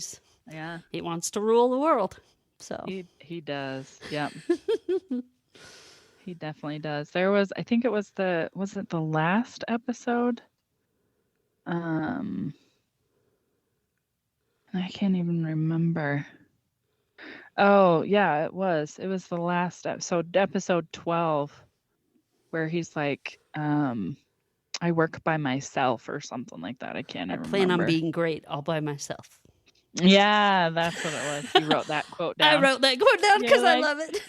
wants to rule the world. So he does. Yep. He definitely does. There was, I think it was the last episode? I can't even remember. Oh, yeah, it was. It was the last episode 12, where he's like, I work by myself or something like that. I remember. I plan on being great all by myself. Yeah, that's what it was. You wrote that quote down. I wrote that quote down because I love it.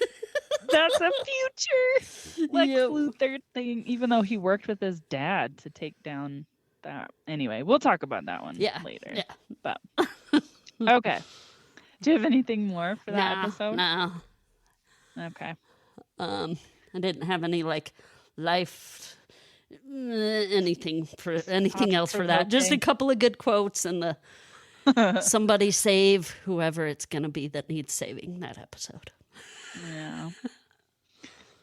That's a future Lex Luthor thing, even though he worked with his dad to take down that. Anyway, we'll talk about that one later. Yeah. But okay. Do you have anything more for that episode? No. Okay. I didn't have any like life anything else for that. Just a couple of good quotes and the somebody save whoever it's gonna be that needs saving that episode. Yeah.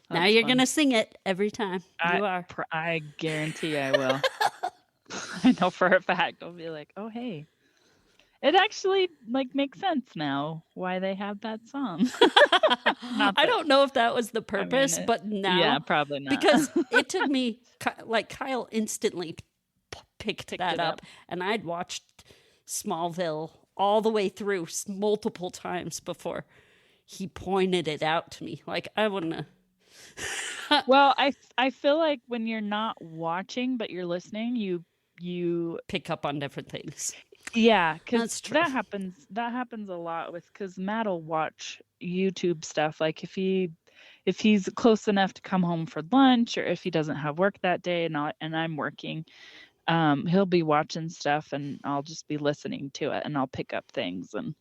Now you're going to sing it every time. You are. I guarantee I will. I know for a fact. I'll be like, oh, hey. It actually like makes sense now why they have that song. I don't know if that was the purpose, but now. Yeah, probably not. Because it took me, like Kyle instantly picked that up. And I'd watched Smallville all the way through multiple times before he pointed it out to me. Like, I wouldn't have. Well, I feel like when you're not watching but you're listening, you pick up on different things. Yeah, because that happens a lot because Matt will watch YouTube stuff. Like if he's close enough to come home for lunch, or if he doesn't have work that day and I'm working, he'll be watching stuff and I'll just be listening to it and I'll pick up things. And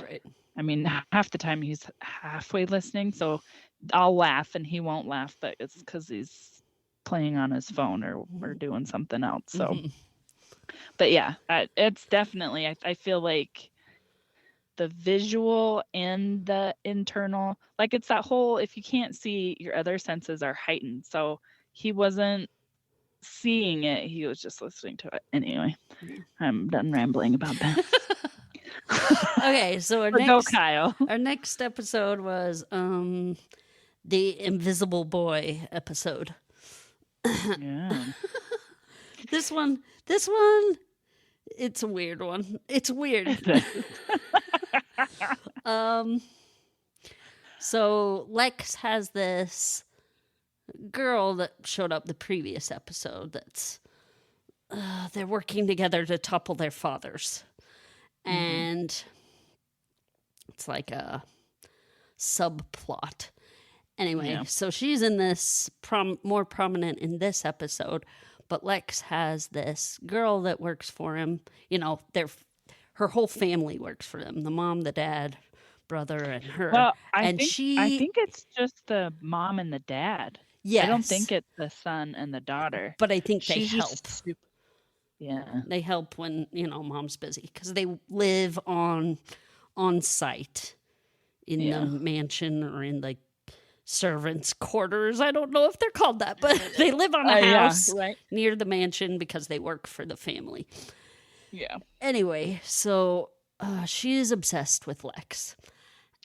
right. I mean, half the time he's halfway listening, so I'll laugh and he won't laugh, but it's because he's playing on his phone or doing something else. So, but yeah, it's definitely, I feel like the visual and the internal, like it's that whole, if you can't see, your other senses are heightened. So he wasn't seeing it, he was just listening to it. Anyway, I'm done rambling about that. Okay, so our next episode was the Invisible Boy episode. Yeah. This one, it's a weird one. It's weird. So Lex has this girl that showed up the previous episode that's they're working together to topple their fathers. And it's like a subplot. Anyway, so she's in this more prominent in this episode, but Lex has this girl that works for him. You know, her whole family works for them. The mom, the dad, brother, and her. Well, I think it's just the mom and the dad. Yes. I don't think it's the son and the daughter. But I think they help. Yeah. They help when, mom's busy because they live on site in the mansion or in the servants' quarters. I don't know if they're called that, but they live on a house near the mansion because they work for the family. Yeah. Anyway, so she is obsessed with Lex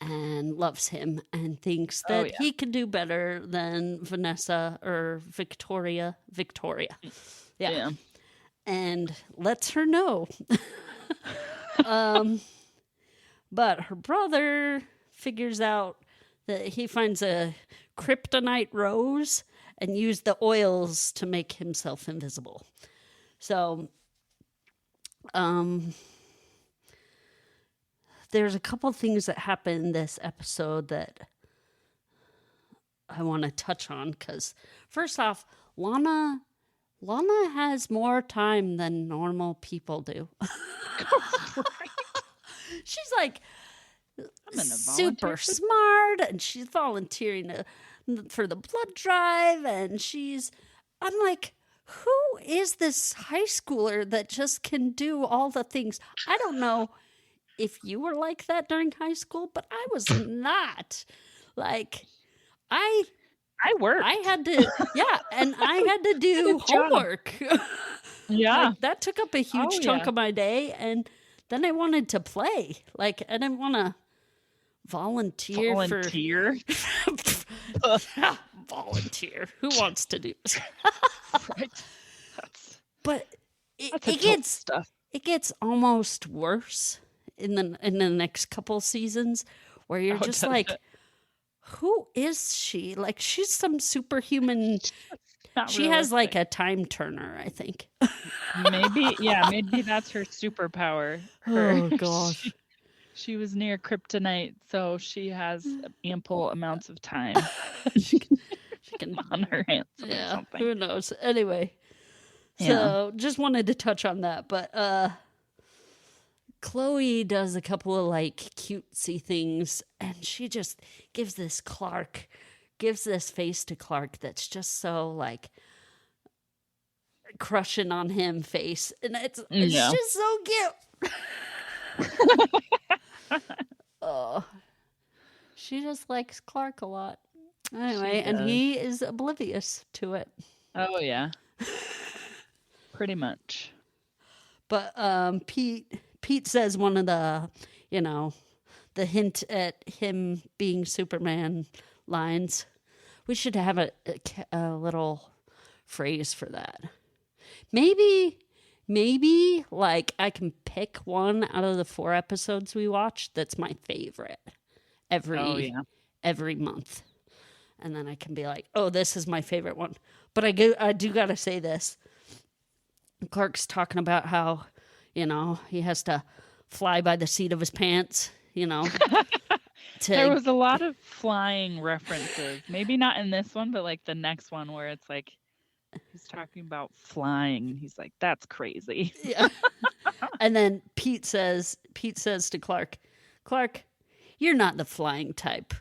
and loves him and thinks that he can do better than Vanessa or Victoria. Yeah. And lets her know. But her brother figures out that he finds a kryptonite rose and used the oils to make himself invisible. So, there's a couple things that happen in this episode that I want to touch on because, first off, Lana has more time than normal people do. She's like super smart, and she's volunteering for the blood drive, and I'm like, who is this high schooler that just can do all the things? I don't know if you were like that during high school, but I was not. Like, I worked. I had to, and I had to do homework. Yeah. Like, that took up a huge chunk of my day, and then I wanted to play. Like, I didn't want to volunteer. Volunteer. Who wants to do this? Right. But it gets almost worse in the next couple seasons where you're just like, who is she? Like, she's some superhuman. She has like a time turner, I think. Maybe that's her superpower. Oh gosh. She was near kryptonite, so she has ample amounts of time. she can on her hands. Yeah, or something. Who knows? Anyway, so just wanted to touch on that, but Chloe does a couple of like cutesy things, and she just gives this face to Clark that's just so like crushing on him face, and it's just so cute. Oh, she just likes Clark a lot. Anyway, and he is oblivious to it. Oh yeah, pretty much. But Pete says one of the, the hint at him being Superman lines. We should have a little phrase for that. Maybe like I can pick one out of the 4 episodes we watched that's my favorite every month. And then I can be like, oh, this is my favorite one. But I do got to say this. Clark's talking about how, he has to fly by the seat of his pants, There was a lot of flying references. Maybe not in this one, but like the next one where it's like he's talking about flying and he's like, that's crazy. Yeah. And then Pete says to Clark, you're not the flying type.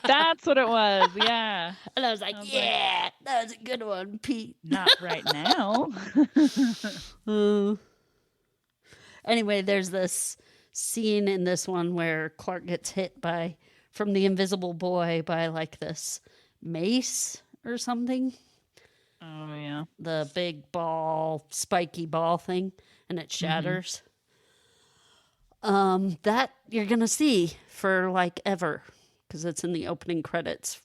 That's what it was. Yeah. And I was like, that was a good one, Pete. Not right now. Anyway, there's this scene in this one where Clark gets hit from the Invisible Boy by like this mace or something. Oh yeah. The big spiky ball thing, and it shatters. That you're gonna see for like ever. because it's in the opening credits.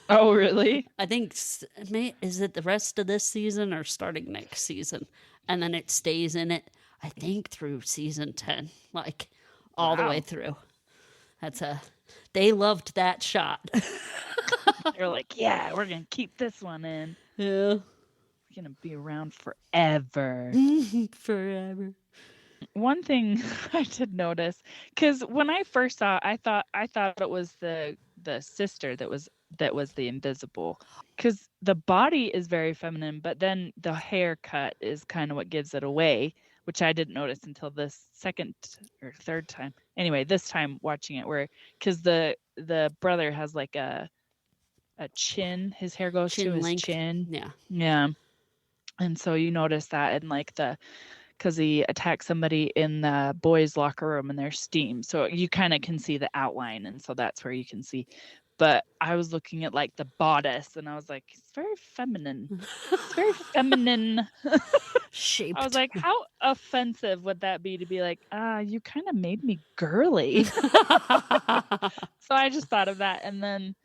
Oh, really? I think, is it the rest of this season or starting next season? And then it stays in it, I think, through season 10, like all the way Wow. through. They loved that shot. They're like, yeah, we're going to keep this one in. Yeah. It's going to be around forever. Forever. One thing I did notice, because when I first saw it, I thought it was the sister that was the invisible, because the body is very feminine, but then the haircut is kind of what gives it away, which I didn't notice until this second or third time. Anyway, this time watching it, where because the brother has like a chin, his hair goes to his length. chin. Yeah. Yeah. And so you notice that in like because he attacked somebody in the boys' locker room and there's steam. So you kind of can see the outline. And so that's where you can see. But I was looking at like the bodice and I was like, it's very feminine. It's very feminine Shaped. I was like, how offensive would that be to be like, you kind of made me girly. So I just thought of that. And then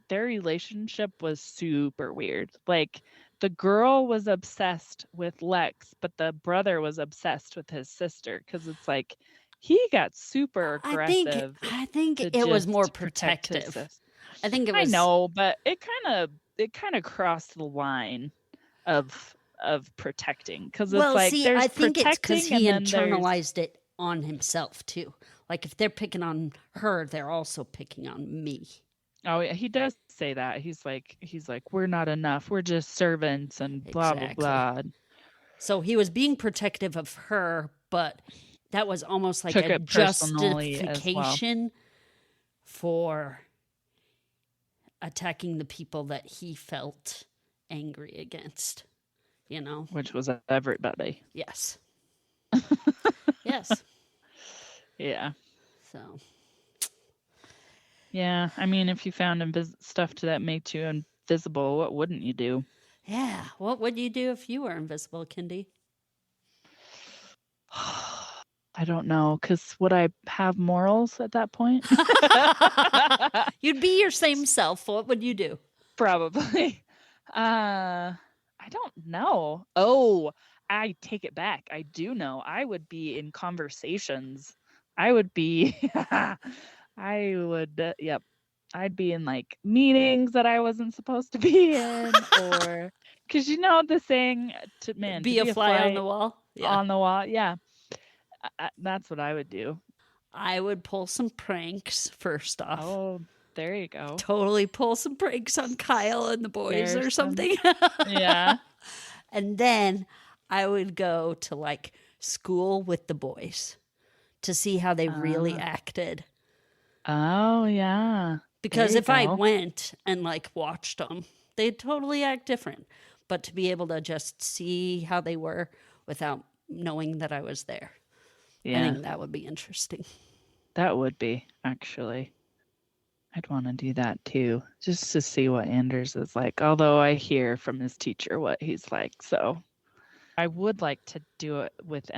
their relationship was super weird. Like the girl was obsessed with Lex, but the brother was obsessed with his sister, because it's like he got super aggressive. I think it was more protective. I think it was. I know, but it kind of crossed the line of protecting, because it's like there's I think it's protecting because he and then internalized it on himself too. Like if they're picking on her, they're also picking on me. Oh yeah, he does say that. He's like, we're not enough. We're just servants and blah blah blah. So he was being protective of her, but that was almost like Took a it personally as justification for attacking the people that he felt angry against. You know, which was everybody. Yes. Yes. Yeah. So. Yeah, I mean, if you found stuff that made you invisible, what wouldn't you do? Yeah, what would you do if you were invisible, Kindy? I don't know, because would I have morals at that point? You'd be your same self. What would you do? Probably. I don't know. Oh, I take it back. I do know. I would be in conversations. I would be yep. I'd be in like meetings that I wasn't supposed to be in, or because the saying to be a fly on the wall. Yeah. On the wall, yeah. That's what I would do. I would pull some pranks first off. Oh, there you go. Totally pull some pranks on Kyle and the boys or something. Yeah. And then I would go to like school with the boys to see how they really acted. Oh, yeah. Because if I went and like watched them, they'd totally act different. But to be able to just see how they were without knowing that I was there, I think that would be interesting. That would be, actually. I'd want to do that too, just to see what Anders is like. Although I hear from his teacher what he's like. So I would like to do it with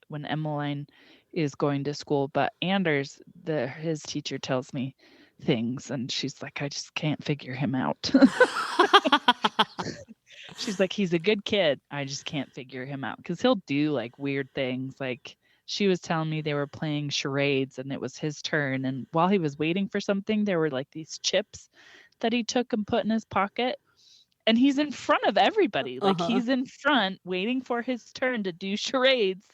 when Emmeline is going to school. But Anders, his teacher tells me things and she's like, I just can't figure him out. She's like, he's a good kid. I just can't figure him out, because he'll do like weird things. Like she was telling me they were playing charades and it was his turn. And while he was waiting for something, there were like these chips that he took and put in his pocket. And he's in front of everybody. Like he's in front waiting for his turn to do charades.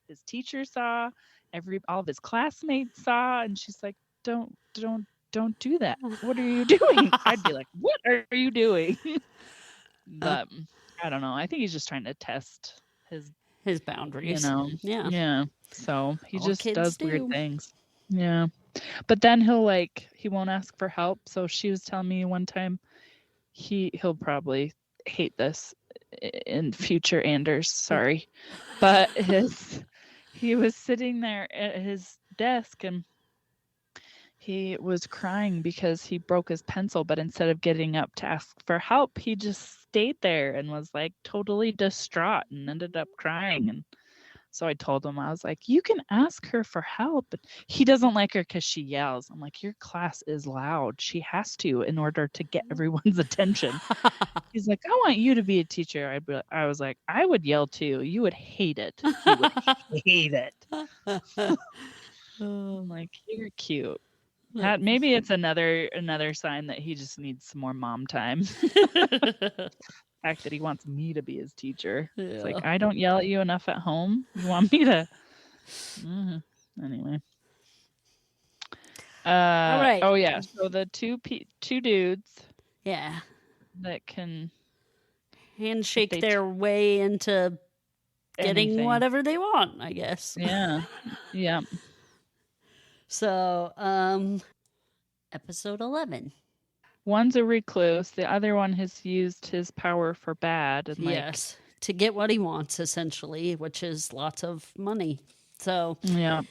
His teacher saw, all of his classmates saw, and she's like, don't do that. What are you doing? I'd be like, what are you doing? But I don't know. I think he's just trying to test his boundaries. Yeah. So he just does weird things. Yeah. But then he won't ask for help. So she was telling me one time, he'll probably hate this in future Anders, sorry. But he was sitting there at his desk and he was crying because he broke his pencil, but instead of getting up to ask for help, he just stayed there and was like totally distraught and ended up crying. And So I told him, I was like, you can ask her for help. But he doesn't like her because she yells. I'm like, your class is loud. She has to in order to get everyone's attention. He's like, I want you to be a teacher. I was like, I would yell too. You would hate it. He would hate it. I'm like, you're cute. Maybe it's another sign that he just needs some more mom time. The fact that he wants me to be his teacher. Yeah. It's like, I don't yell at you enough at home. You want me to? Anyway. All right. Oh yeah. So the two dudes. Yeah. That can handshake their way into getting whatever they want, I guess. Yeah. Yeah. So, episode 11. One's a recluse. The other one has used his power for bad. And yes. To get what he wants, essentially, which is lots of money. So, yeah.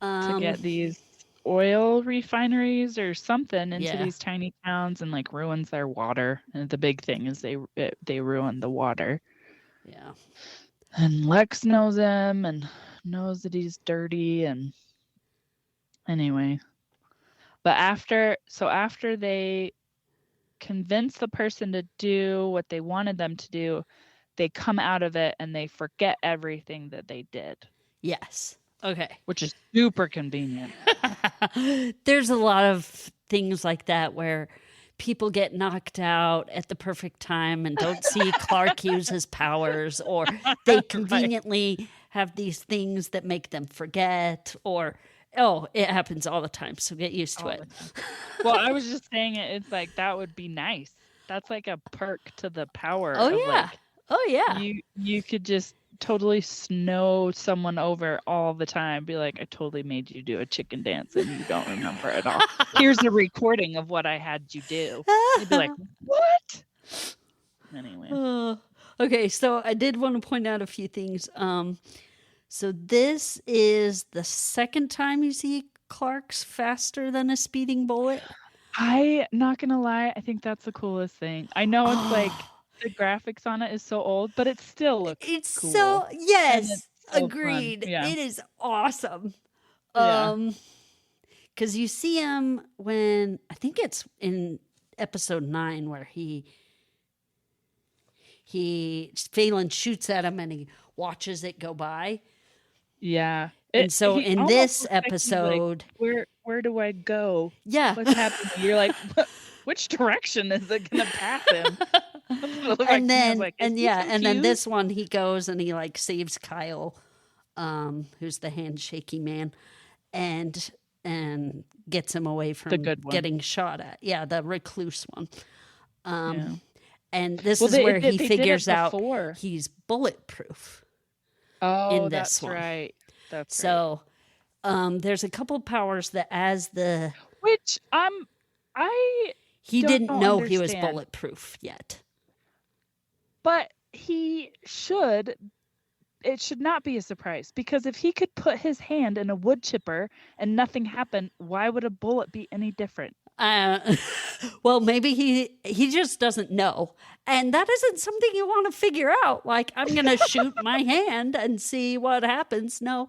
To get these oil refineries or something into these tiny towns and like ruins their water. And the big thing is they ruin the water. Yeah. And Lex knows him and knows that he's dirty and anyway. But after they convince the person to do what they wanted them to do, they come out of it and they forget everything that they did. Yes. Okay. Which is super convenient. There's a lot of things like that where people get knocked out at the perfect time and don't see Clark use his powers, or they conveniently have these things that make them forget, or it happens all the time. So get used to it. Well, I was just saying it's like that would be nice. That's like a perk to the power. Oh yeah. Oh yeah. You could just totally snow someone over all the time. Be like, I totally made you do a chicken dance and you don't remember it all. Here's a recording of what I had you do. You'd be like, what? Anyway. Okay, so I did want to point out a few things. So this is the second time you see Clark's faster than a speeding bullet. I'm not gonna lie, I think that's the coolest thing. I know it's like the graphics on it is so old, but it still looks cool. So yes, so agreed. Yeah. It is awesome. Because you see him when I think it's in episode 9 where Phelan shoots at him and he watches it go by. Yeah. And so in this episode, like, where do I go? Yeah. What's happening? You're like, which direction is it going to pass him? And then this one he goes and he like saves Kyle, who's the handshaky man, and gets him away from getting shot at. Yeah, the recluse one. And this is where he figures out he's bulletproof. Oh, that's right. That's so. There's a couple powers that he didn't know he was bulletproof yet. But it should not be a surprise, because if he could put his hand in a wood chipper and nothing happened, why would a bullet be any different? Well, maybe he just doesn't know. And that isn't something you want to figure out. Like, I'm going to shoot my hand and see what happens. No,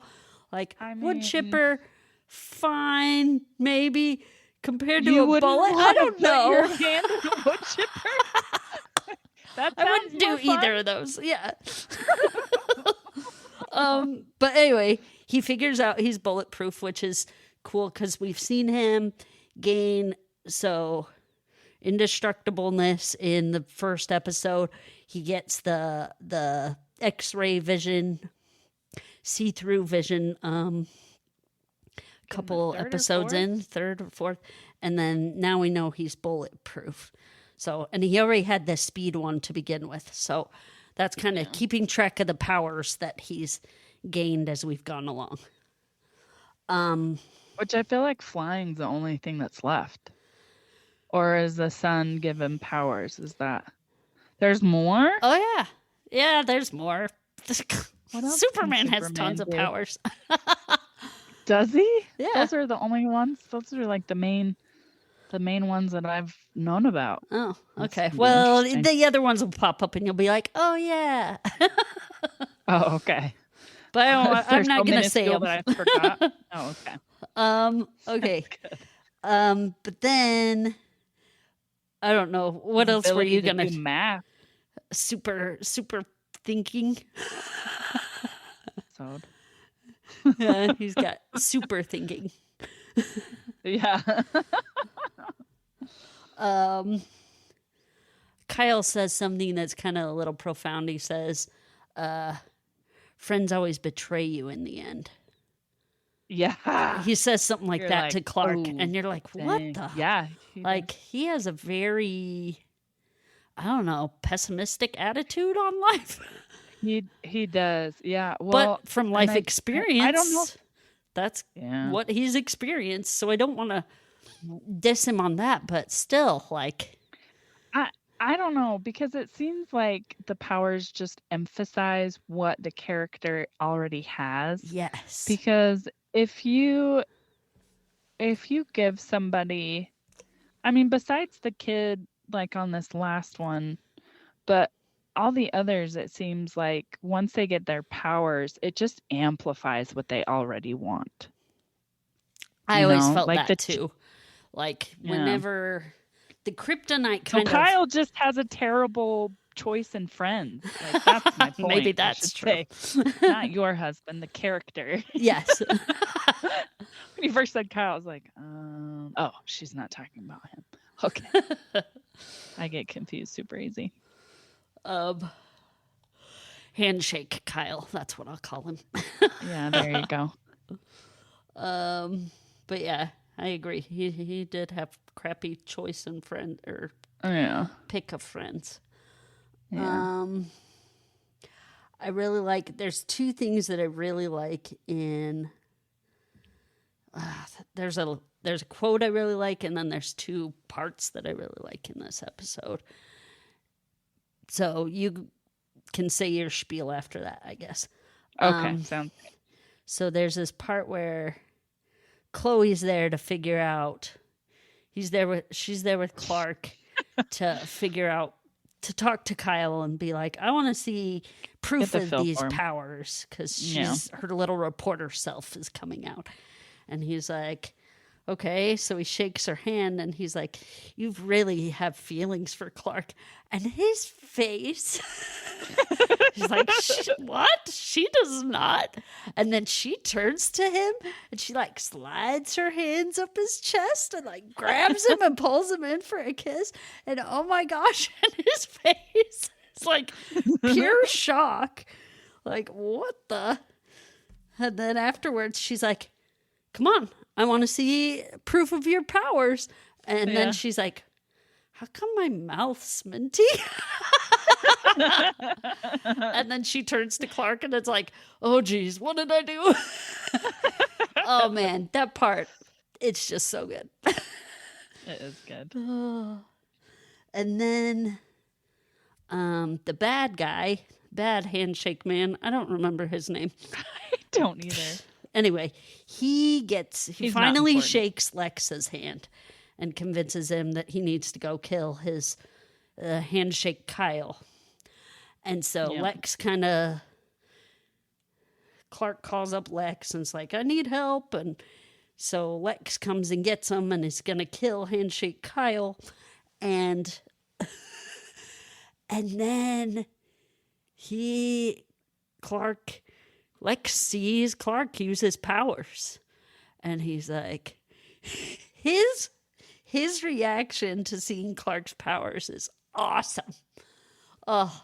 like, wood chipper, fine, maybe, compared to a bullet. I don't know. Your hand in a wood chipper? I wouldn't do either of those. Yeah. But anyway, he figures out he's bulletproof, which is cool because we've seen him gain indestructibleness in the first episode. He gets the X-ray vision, see-through vision, couple episodes in, third or fourth, and then now we know he's bulletproof. So, and he already had the speed one to begin with. So that's kind of keeping track of the powers that he's gained as we've gone along. Which I feel like flying's the only thing that's left. Or is the sun give him powers? Is that there's more? Oh yeah. Yeah, there's more. Superman has tons of powers. Does he? Yeah. Those are the only ones. Those are like the main ones that I've known about. Oh, okay. Well, the other ones will pop up and you'll be like, oh, yeah. Oh, okay. but I'm They're not so going to say minuscule them. that I forgot. Oh, okay. Okay. Good. But then I don't know what His else were ability you to going do to math. super thinking. So Yeah, he's got super thinking. yeah. Kyle says something that's kind of a little profound. He says, friends always betray you in the end. Yeah. He says something like You're that like, to Clark, "Oh, and you're like, what dang." the? Yeah. Like, he has a very, I don't know, pessimistic attitude on life. He does. Yeah. Well, But from life experience, I don't know. That's Yeah. what he's experienced. So I don't want to diss him on that, but still, like, I don't know, because it seems like the powers just emphasize what the character already has. yes. Because if you give somebody, I mean, besides the kid, like on this last one, but all the others, it seems like once they get their powers, it just amplifies what they already want. I always felt like that too. Like, whenever the kryptonite kind of. Kyle just has a terrible choice in friends. Like, that's my point. Maybe that's true. Not your husband, the character. Yes. When you first said Kyle, I was like, oh, she's not talking about him. Okay. I get confused super easy. Handshake Kyle. That's what I'll call him. Yeah, there you go. But yeah, I agree. He did have crappy choice in friend or pick of friends. Yeah. I really like. There's two things that I really like in. There's a quote I really like, and then there's two parts that I really like in this episode. So you can say your spiel after that, I guess. Okay, sounds good. So there's this part where Chloe's there to figure out. She's there with Clark to figure out, to talk to Kyle and be like, I want to see proof of these powers, because her little reporter self is coming out. And he's like, okay. So he shakes her hand and he's like, you really have feelings for Clark. And his face, he's like, what? She does not. And then she turns to him and she like slides her hands up his chest and like grabs him and pulls him in for a kiss. And oh my gosh, and his face is like pure shock. Like, what the? And then afterwards, she's like, come on, I want to see proof of your powers. And then she's like, how come my mouth's minty? And then she turns to Clark and it's like, oh geez, what did I do? Oh man, that part, it's just so good. It is good. And then the bad handshake man, I don't remember his name. I don't either. Anyway, he finally shakes Lex's hand and convinces him that he needs to go kill his handshake Kyle. And so Lex Clark calls up Lex and is like, I need help. And so Lex comes and gets him and is going to kill handshake Kyle. And then Lex sees Clark use his powers, and he's like, his reaction to seeing Clark's powers is awesome. Oh,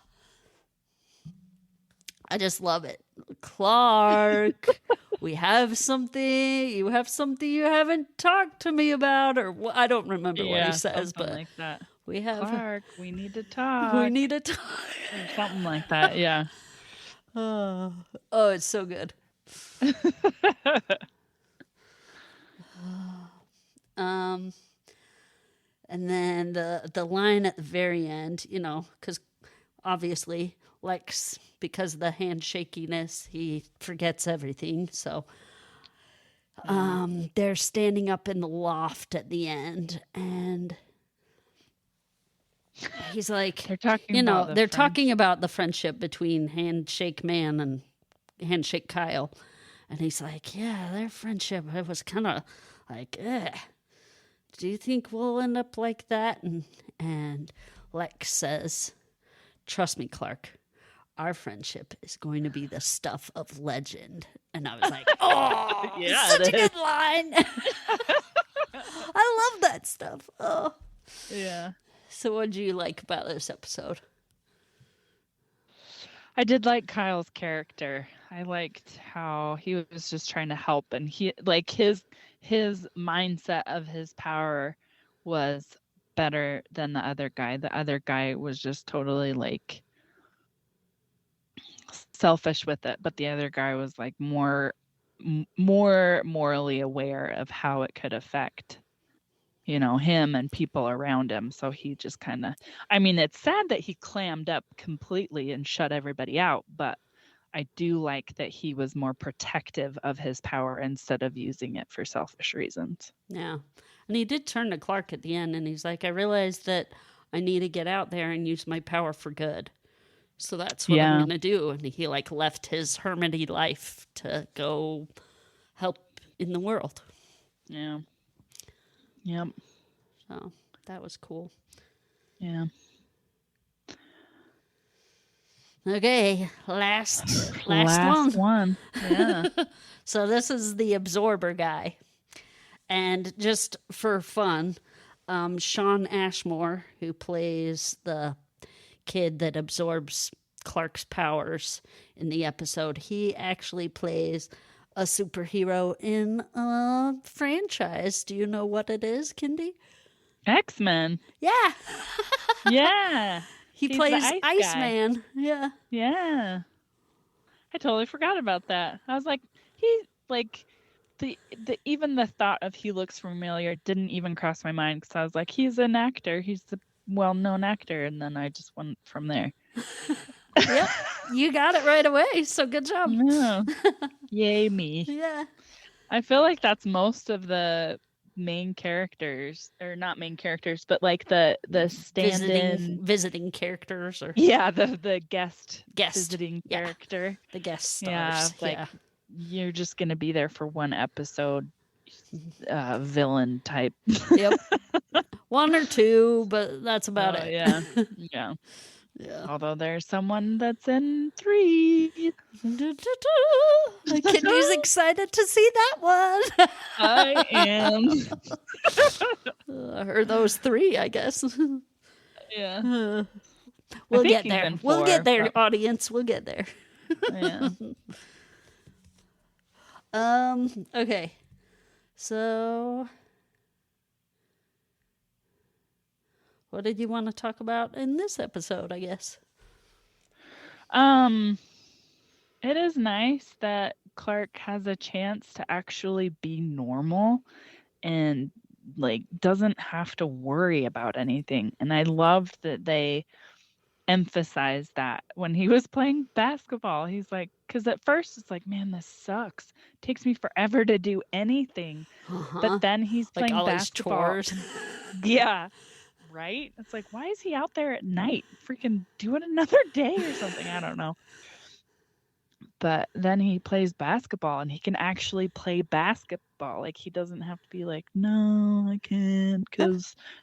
I just love it. Clark, we have something. You have something you haven't talked to me about, or I don't remember what he says, but like that. We have Clark. We need to talk. We need to talk. Or something like that. Yeah. Oh, it's so good. And then the line at the very end, because obviously Lex, because of the handshakiness, he forgets everything. So they're standing up in the loft at the end, and he's like, they're talking about the friendship between Handshake Man and handshake Kyle. And he's like, yeah, their friendship, it was kind of like, do you think we'll end up like that? And Lex says, trust me, Clark, our friendship is going to be the stuff of legend. And I was like, oh, Yeah, such a it is. good line. I love that stuff. Oh. Yeah. So what do you like about this episode? I did like Kyle's character. I liked how he was just trying to help, and he like his mindset of his power was better than the other guy. The other guy was just totally like selfish with it, but the other guy was like more morally aware of how it could affect him and people around him. So he just kind of, I mean, it's sad that he clammed up completely and shut everybody out, but I do like that he was more protective of his power instead of using it for selfish reasons. Yeah. And he did turn to Clark at the end, and he's like, I realized that I need to get out there and use my power for good. So that's what I'm going to do. And he like left his hermity life to go help in the world. Yeah. Yep. So that was cool. Yeah. Okay, last one. Yeah. So this is the absorber guy. And just for fun, Sean Ashmore, who plays the kid that absorbs Clark's powers in the episode, he actually plays a superhero in a franchise. Do you know what it is, Kindy? X-Men. Yeah. Yeah. He's plays Iceman. Yeah. Yeah. I totally forgot about that. I was like, he like the even the thought of he looks familiar didn't even cross my mind, because I was like, he's an actor. He's a well-known actor, and then I just went from there. Yep, you got it right away. So good job. Yeah. Yay me. Yeah. I feel like that's most of the main characters, or not main characters, but like the stand-in visiting characters, or the guest visiting yeah. character, the guest stars. Yeah, like you're just gonna be there for one episode, villain type. Yep. One or two, but that's about it. Yeah. Yeah. Yeah. Although there's someone that's in 3. Kindy's excited to see that one. I am. Or those 3, I guess. Yeah. We'll get there. We'll get there, audience. We'll get there. Yeah. Okay. So what did you want to talk about in this episode, I guess? It is nice that Clark has a chance to actually be normal and like doesn't have to worry about anything. And I loved that they emphasized that when he was playing basketball. He's like, because at first it's like, man, this sucks. It takes me forever to do anything. But then he's playing like all basketball. His chores. Yeah. Right? It's like, why is he out there at night? Freaking do it another day or something. I don't know. But then he plays basketball, and he can actually play basketball. Like, he doesn't have to be like, no, I can't,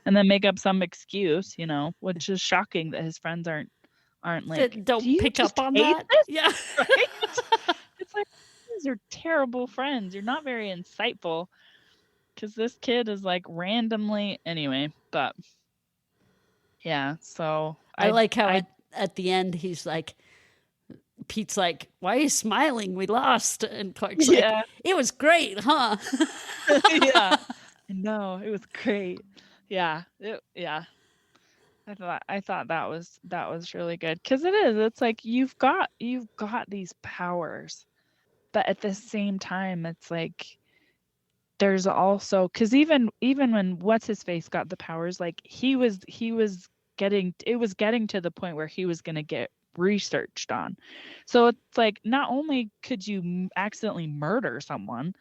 and then make up some excuse, which is shocking that his friends aren't like, don't pick up on that. This? Yeah. Right? It's like, these are terrible friends. You're not very insightful, because this kid is like randomly, anyway, but yeah, so I like how at the end he's like, Pete's like, why are you smiling? We lost. And Clark's like, it was great, huh? Yeah. No, it was great. Yeah. I thought that was really good, because it's like you've got these powers, but at the same time it's like there's also, because even when what's his face got the powers, like it was getting to the point where he was going to get researched on. So it's like, not only could you accidentally murder someone,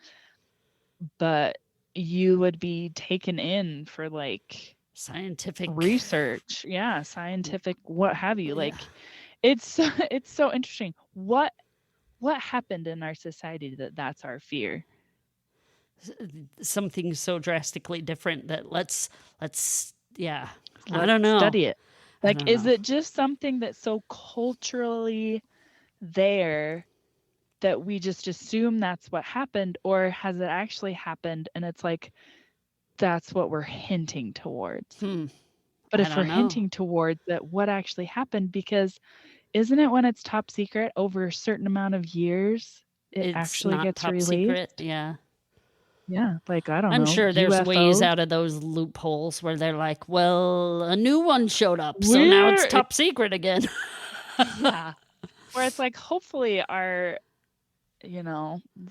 but you would be taken in for like scientific research. Scientific what have you. Like it's so interesting. What what happened in our society that that's our fear? Something so drastically different that yeah, I Let's don't know. study it. I Like, don't is know. it just something that's so culturally there that we just assume that's what happened, or has it actually happened and it's like that's what we're hinting towards? But I if we're don't know. hinting towards that, what actually happened? Because isn't it when it's top secret over a certain amount of years, it It's actually not gets top secret. released? Yeah. Yeah, like, I don't I'm know, sure there's ways UFOs. out of those loopholes where they're like, well, a new one showed up, so now it's We're top secret again. yeah. Where it's like, hopefully our,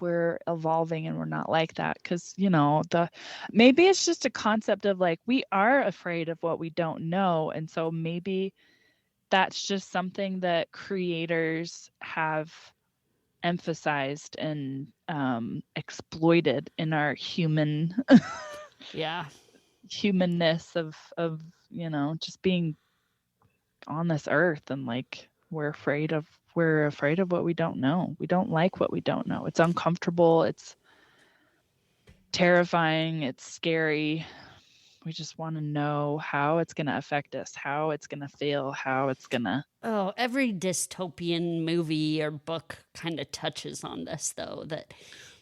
we're evolving and we're not like that. Cause, maybe it's just a concept of like, we are afraid of what we don't know. And so maybe that's just something that creators have emphasized and exploited in our Yeah. humanness of just being on this earth, and like we're afraid of what we don't know. We don't like what we don't know. It's uncomfortable, it's terrifying, it's scary. We just want to know how it's going to affect us, how it's going to feel, how it's going to. Oh, every dystopian movie or book kind of touches on this, though, that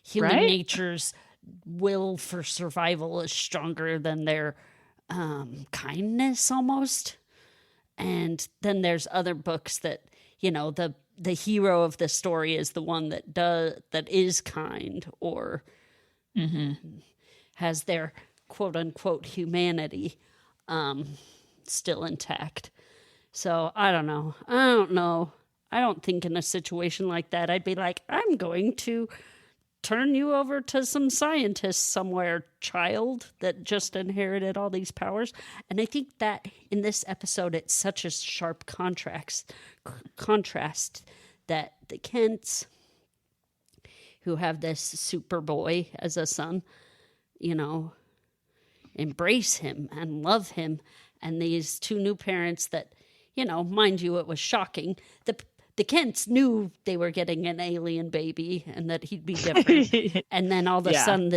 human Right? nature's will for survival is stronger than their kindness almost. And then there's other books that, the hero of the story is the one that is kind or has their quote unquote humanity still intact. So I don't know. I don't think in a situation like that I'd be like, I'm going to turn you over to some scientists somewhere, child, that just inherited all these powers. And I think that in this episode, it's such a sharp contrast that the Kents, who have this Superboy as a son, embrace him and love him. And these two new parents that, mind you, it was shocking. The Kents knew they were getting an alien baby and that he'd be different. And then all of a sudden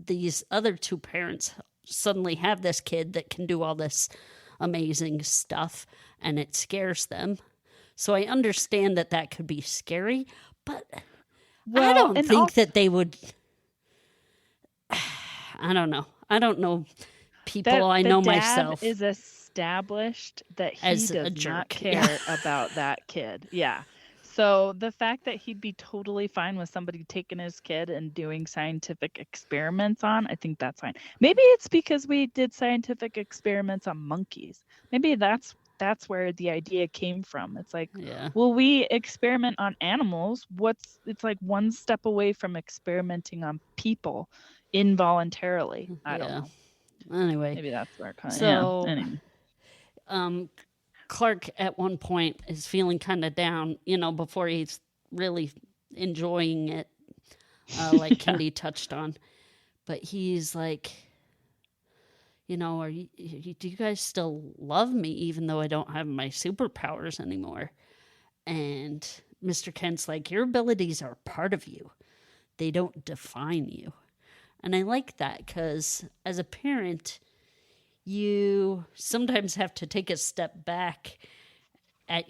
these other two parents suddenly have this kid that can do all this amazing stuff, and it scares them. So I understand that could be scary, but I don't think that they would. I don't know. I don't know people. I know myself. Is established that he as a does jerk. not care about that kid. Yeah. So the fact that he'd be totally fine with somebody taking his kid and doing scientific experiments on, I think that's fine. Maybe it's because we did scientific experiments on monkeys. Maybe that's where the idea came from. It's like, well, we experiment on animals. It's like one step away from experimenting on people involuntarily. I don't know. Anyway, maybe that's where it comes. So, yeah. Anyway. Clark at one point is feeling kind of down, before he's really enjoying it, like Kendi touched on. But he's like, do you guys still love me even though I don't have my superpowers anymore? And Mr. Kent's like, your abilities are part of you. They don't define you. And I like that because as a parent, you sometimes have to take a step back at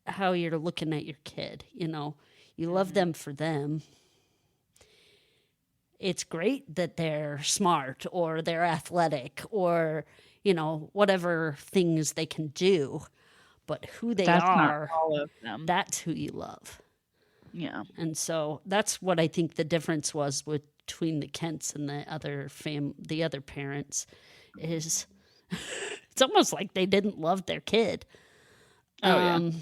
how you're looking at your kid. You love them for them. It's great that they're smart or they're athletic or, whatever things they can do. But who they are, not all of them. That's who you love. Yeah. And so that's what I think the difference was between the Kents and the other parents is it's almost like they didn't love their kid. And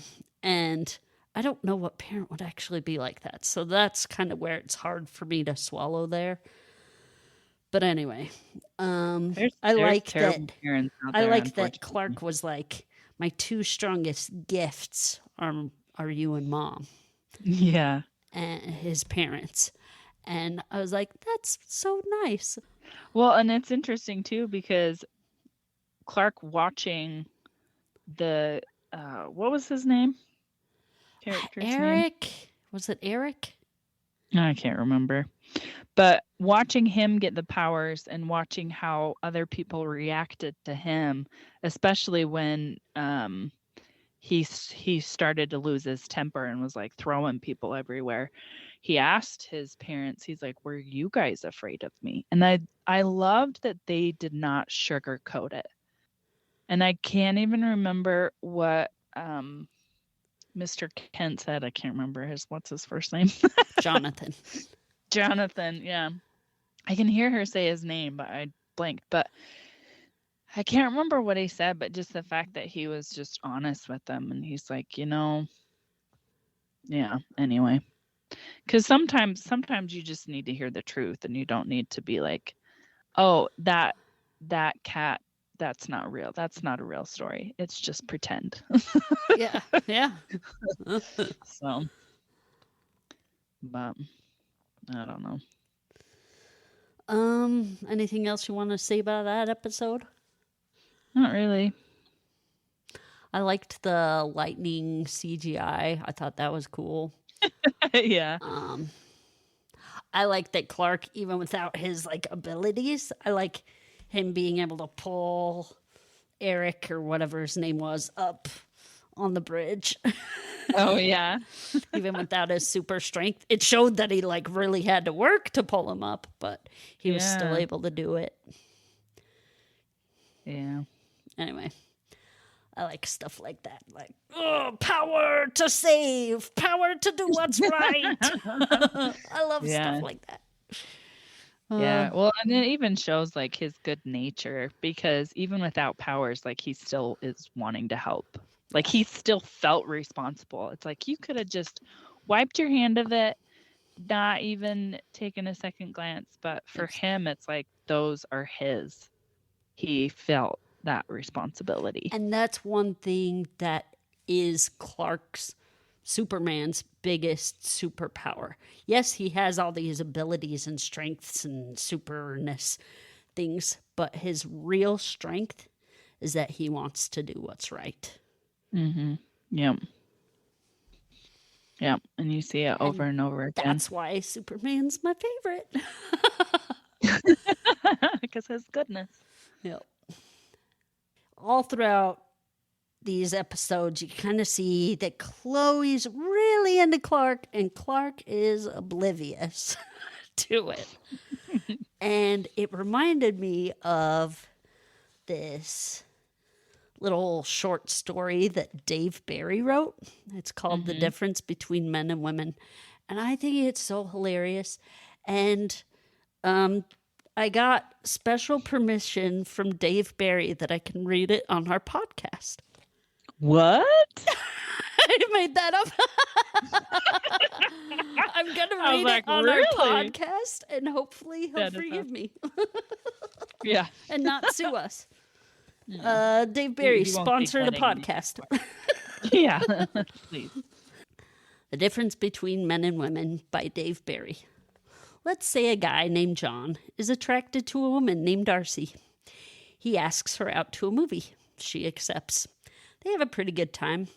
I don't know what parent would actually be like that. So that's kind of where it's hard for me to swallow there. But anyway, I like that Clark was like, my two strongest gifts are you and Mom. Yeah. And his parents. And I was like, that's so nice. Well, and it's interesting too because Clark watching the what was his name? Eric. Was it Eric? I can't remember. But watching him get the powers and watching how other people reacted to him, especially when he started to lose his temper and was like throwing people everywhere. He asked his parents, he's like, "Were you guys afraid of me?" And I loved that they did not sugarcoat it. And I can't even remember what Mr. Kent said. I can't remember what's his first name? Jonathan. Jonathan, yeah. I can hear her say his name, but I blanked. But I can't remember what he said, but just the fact that he was just honest with them. And he's like, yeah, anyway. Because sometimes you just need to hear the truth, and you don't need to be like, oh, that cat, that's not real. That's not a real story. It's just pretend. Yeah. So, but I don't know. Anything else you want to say about that episode? Not really. I liked the lightning CGI. I thought that was cool. Yeah. I like that Clark, even without his like abilities, I like him being able to pull Eric or whatever his name was up on the bridge. Oh yeah. Even without his super strength, it showed that he like really had to work to pull him up, but he was still able to do it. Yeah. Anyway, I like stuff like that. Like, oh, power to save, power to do what's right. I love stuff like that. Yeah. Well, and it even shows like his good nature, because even without powers, like he still is wanting to help. Like he still felt responsible. It's like you could have just wiped your hand of it, not even taken a second glance. But for him, it's like those are his. He felt that responsibility. And that's one thing that is Superman's biggest superpower. Yes, he has all these abilities and strengths and superness things, but his real strength is that he wants to do what's right. Mm-hmm. Yep. Yep. And you see it over and over again. That's why Superman's my favorite. Because his goodness. Yep. All throughout these episodes, you kind of see that Chloe's really into Clark, and Clark is oblivious to it. And it reminded me of this little short story that Dave Barry wrote. It's called The Difference Between Men and Women. And I think it's so hilarious. And I got special permission from Dave Barry that I can read it on our podcast. What? I made that up. I'm going to read it on our podcast, and hopefully he'll forgive me. Yeah. And not sue us. Dave Barry, sponsor the podcast. Yeah, please. The Difference Between Men and Women by Dave Barry. Let's say a guy named John is attracted to a woman named Darcy. He asks her out to a movie. She accepts. They have a pretty good time.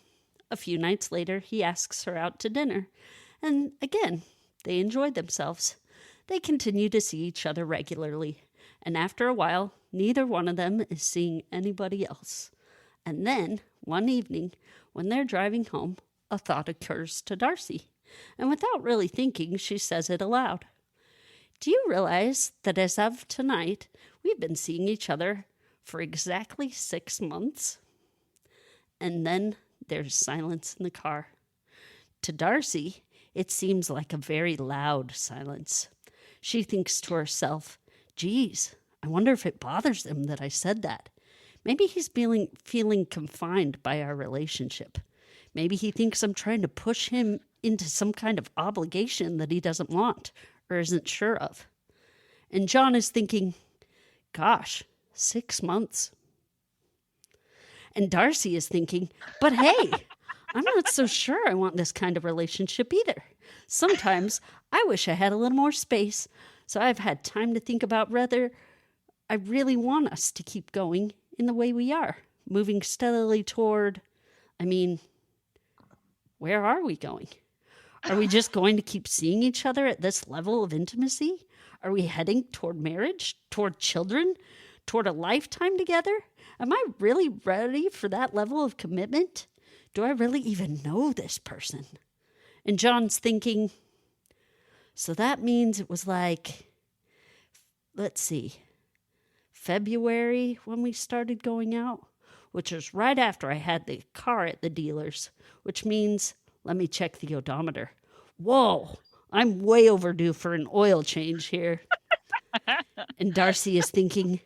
A few nights later, he asks her out to dinner. And again, they enjoy themselves. They continue to see each other regularly. And after a while, neither one of them is seeing anybody else. And then, one evening, when they're driving home, a thought occurs to Darcy. And without really thinking, she says it aloud. Do you realize that as of tonight, we've been seeing each other for exactly 6 months? And then there's silence in the car. To Darcy, it seems like a very loud silence. She thinks to herself, geez, I wonder if it bothers him that I said that. Maybe he's feeling confined by our relationship. Maybe he thinks I'm trying to push him into some kind of obligation that he doesn't want or isn't sure of. And John is thinking, gosh, 6 months. And Darcy is thinking, but hey, I'm not so sure I want this kind of relationship either. Sometimes I wish I had a little more space, so I've had time to think about whether I really want us to keep going in the way we are, moving steadily toward, where are we going? Are we just going to keep seeing each other at this level of intimacy? Are we heading toward marriage, toward children, toward a lifetime together? Am I really ready for that level of commitment? Do I really even know this person? And John's thinking, so that means it was like, let's see, February when we started going out, which was right after I had the car at the dealer's, which means, let me check the odometer. Whoa, I'm way overdue for an oil change here. And Darcy is thinking,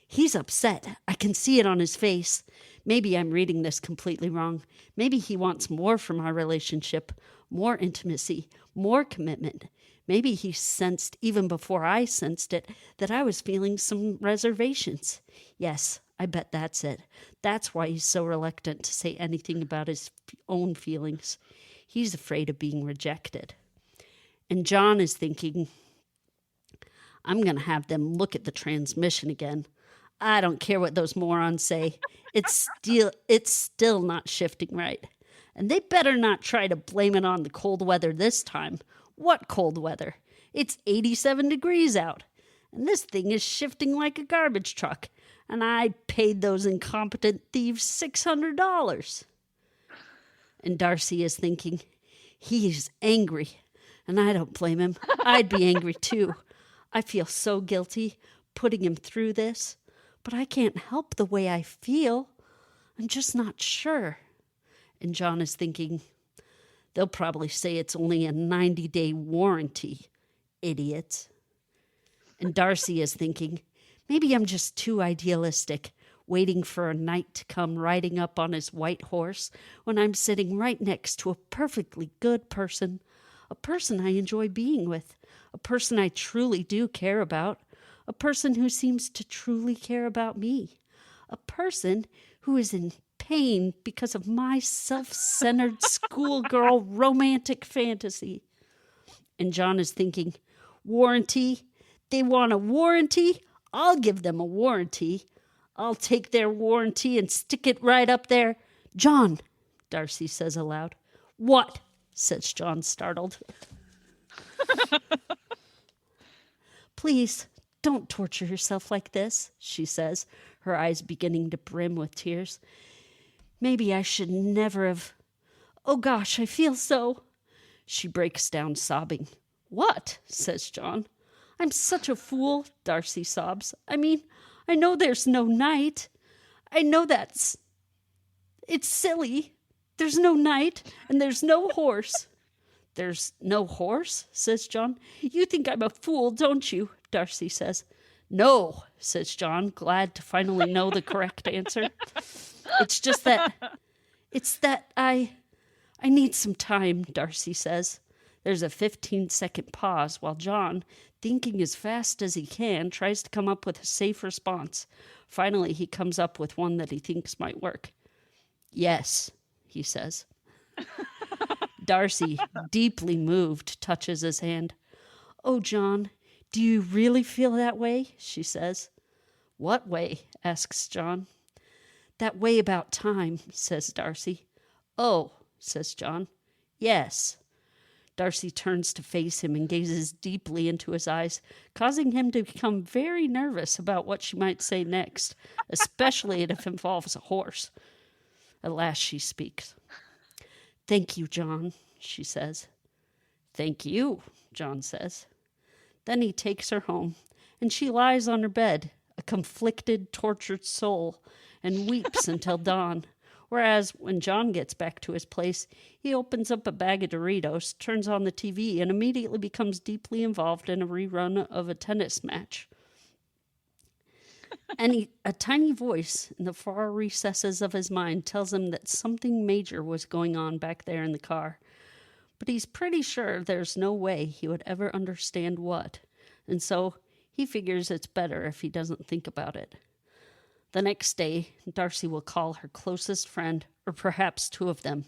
he's upset. I can see it on his face. Maybe I'm reading this completely wrong. Maybe he wants more from our relationship, more intimacy, more commitment. Maybe he sensed, even before I sensed it, that I was feeling some reservations. Yes, I bet that's it. That's why he's so reluctant to say anything about his own feelings. He's afraid of being rejected. And John is thinking, I'm going to have them look at the transmission again. I don't care what those morons say. It's still not shifting right. And they better not try to blame it on the cold weather this time. What cold weather? It's 87 degrees out. And this thing is shifting like a garbage truck. And I paid those incompetent thieves $600. And Darcy is thinking, he's angry. And I don't blame him. I'd be angry too. I feel so guilty putting him through this. But I can't help the way I feel. I'm just not sure. And John is thinking, they'll probably say it's only a 90-day warranty, idiots. And Darcy is thinking, maybe I'm just too idealistic, waiting for a knight to come riding up on his white horse when I'm sitting right next to a perfectly good person, a person I enjoy being with, a person I truly do care about, a person who seems to truly care about me, a person who is in pain because of my self-centered schoolgirl romantic fantasy. And John is thinking, warranty? They want a warranty? I'll give them a warranty. I'll take their warranty and stick it right up there. John, Darcy says aloud. What? Says John, startled. Please, don't torture yourself like this, she says, her eyes beginning to brim with tears. Maybe I should never have. Oh gosh, I feel so. She breaks down sobbing. What? Says John. I'm such a fool, Darcy sobs. I mean, I know there's no knight. I know it's silly. There's no knight and there's no horse. There's no horse, says John. You think I'm a fool, don't you? Darcy says. No, says John, glad to finally know the correct answer. It's just that I need some time, Darcy says. There's a 15-second pause while John, thinking as fast as he can, tries to come up with a safe response. Finally, he comes up with one that he thinks might work. Yes, he says. Darcy, deeply moved, touches his hand. Oh, John, do you really feel that way? She says. What way? Asks John. That way about time, says Darcy. Oh, says John. Yes. Darcy turns to face him and gazes deeply into his eyes, causing him to become very nervous about what she might say next, especially if it involves a horse. At last she speaks. Thank you, John, she says. Thank you, John says. Then he takes her home, and she lies on her bed, a conflicted, tortured soul, and weeps until dawn. Whereas when John gets back to his place, he opens up a bag of Doritos, turns on the TV, and immediately becomes deeply involved in a rerun of a tennis match. And a tiny voice in the far recesses of his mind tells him that something major was going on back there in the car. But he's pretty sure there's no way he would ever understand what, and so he figures it's better if he doesn't think about it. The next day, Darcy will call her closest friend, or perhaps two of them,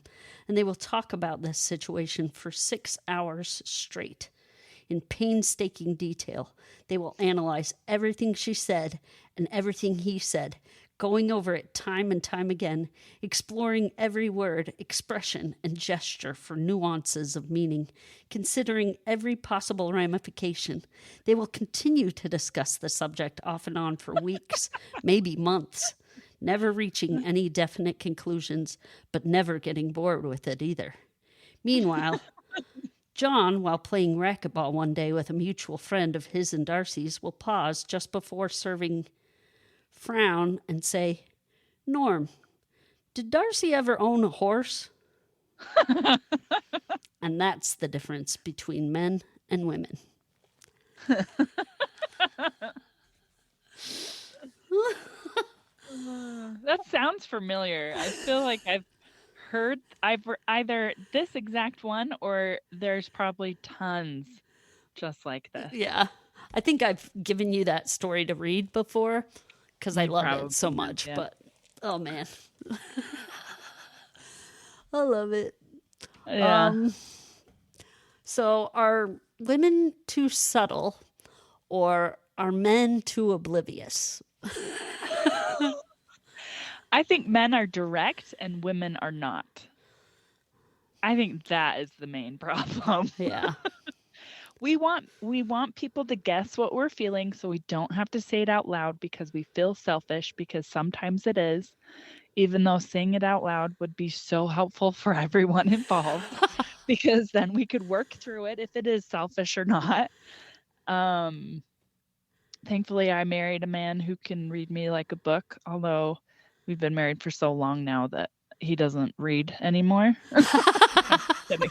and they will talk about this situation for 6 hours straight. In painstaking detail, they will analyze everything she said and everything he said, going over it time and time again, exploring every word, expression, and gesture for nuances of meaning, considering every possible ramification. They will continue to discuss the subject off and on for weeks, maybe months, never reaching any definite conclusions, but never getting bored with it either. Meanwhile, John, while playing racquetball one day with a mutual friend of his and Darcy's, will pause just before serving, frown, and say, "Norm, did Darcy ever own a horse?" And that's the difference between men and women. That sounds familiar. I feel like I've heard either this exact one or there's probably tons just like this. Yeah. I think I've given you that story to read before because I You love it probably so have, much. yeah. But, oh man. I love it. Yeah. So are women too subtle or are men too oblivious? I think men are direct and women are not. I think that is the main problem. Yeah. We want people to guess what we're feeling so we don't have to say it out loud because we feel selfish, because sometimes it is, even though saying it out loud would be so helpful for everyone involved because then we could work through it if it is selfish or not. Thankfully I married a man who can read me like a book, although we've been married for so long now that he doesn't read anymore. I'm kidding.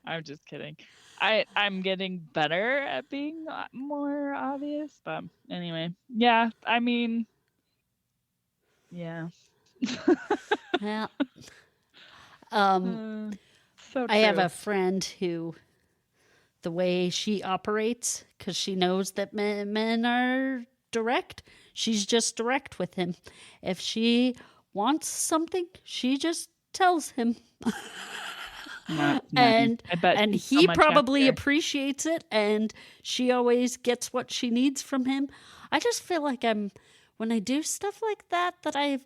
I'm just kidding. I'm getting better at being more obvious, but anyway, yeah. I mean, yeah. Yeah. So I have true. a friend who, the way she operates, because she knows that men are direct, she's just direct with him. If she wants something, she just tells him. Not And nice. I bet and he's so he much probably happier. appreciates it, and she always gets what she needs from him. I just feel like when I do stuff like that I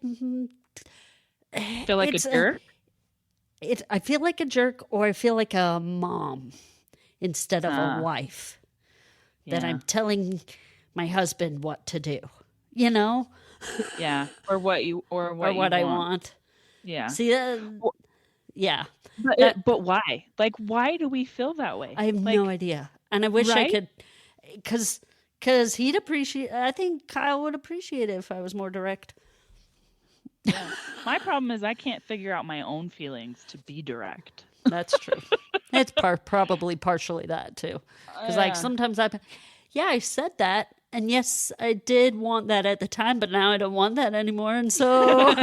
Feel like a it's jerk. I feel like a jerk, or I feel like a mom instead of a wife. That Yeah. I'm telling my husband what to do, you know, Yeah. Or what you or what I want. Yeah. See, Well, yeah, but why? Like, why do we feel that way? I have Like, no idea, and I wish I right? could, because he'd appreciate. I think Kyle would appreciate it if I was more direct. Yeah. My problem is I can't figure out my own feelings to be direct. That's true. It's probably partially that too, because like Yeah. sometimes I said that, and yes, I did want that at the time, but now I don't want that anymore, and so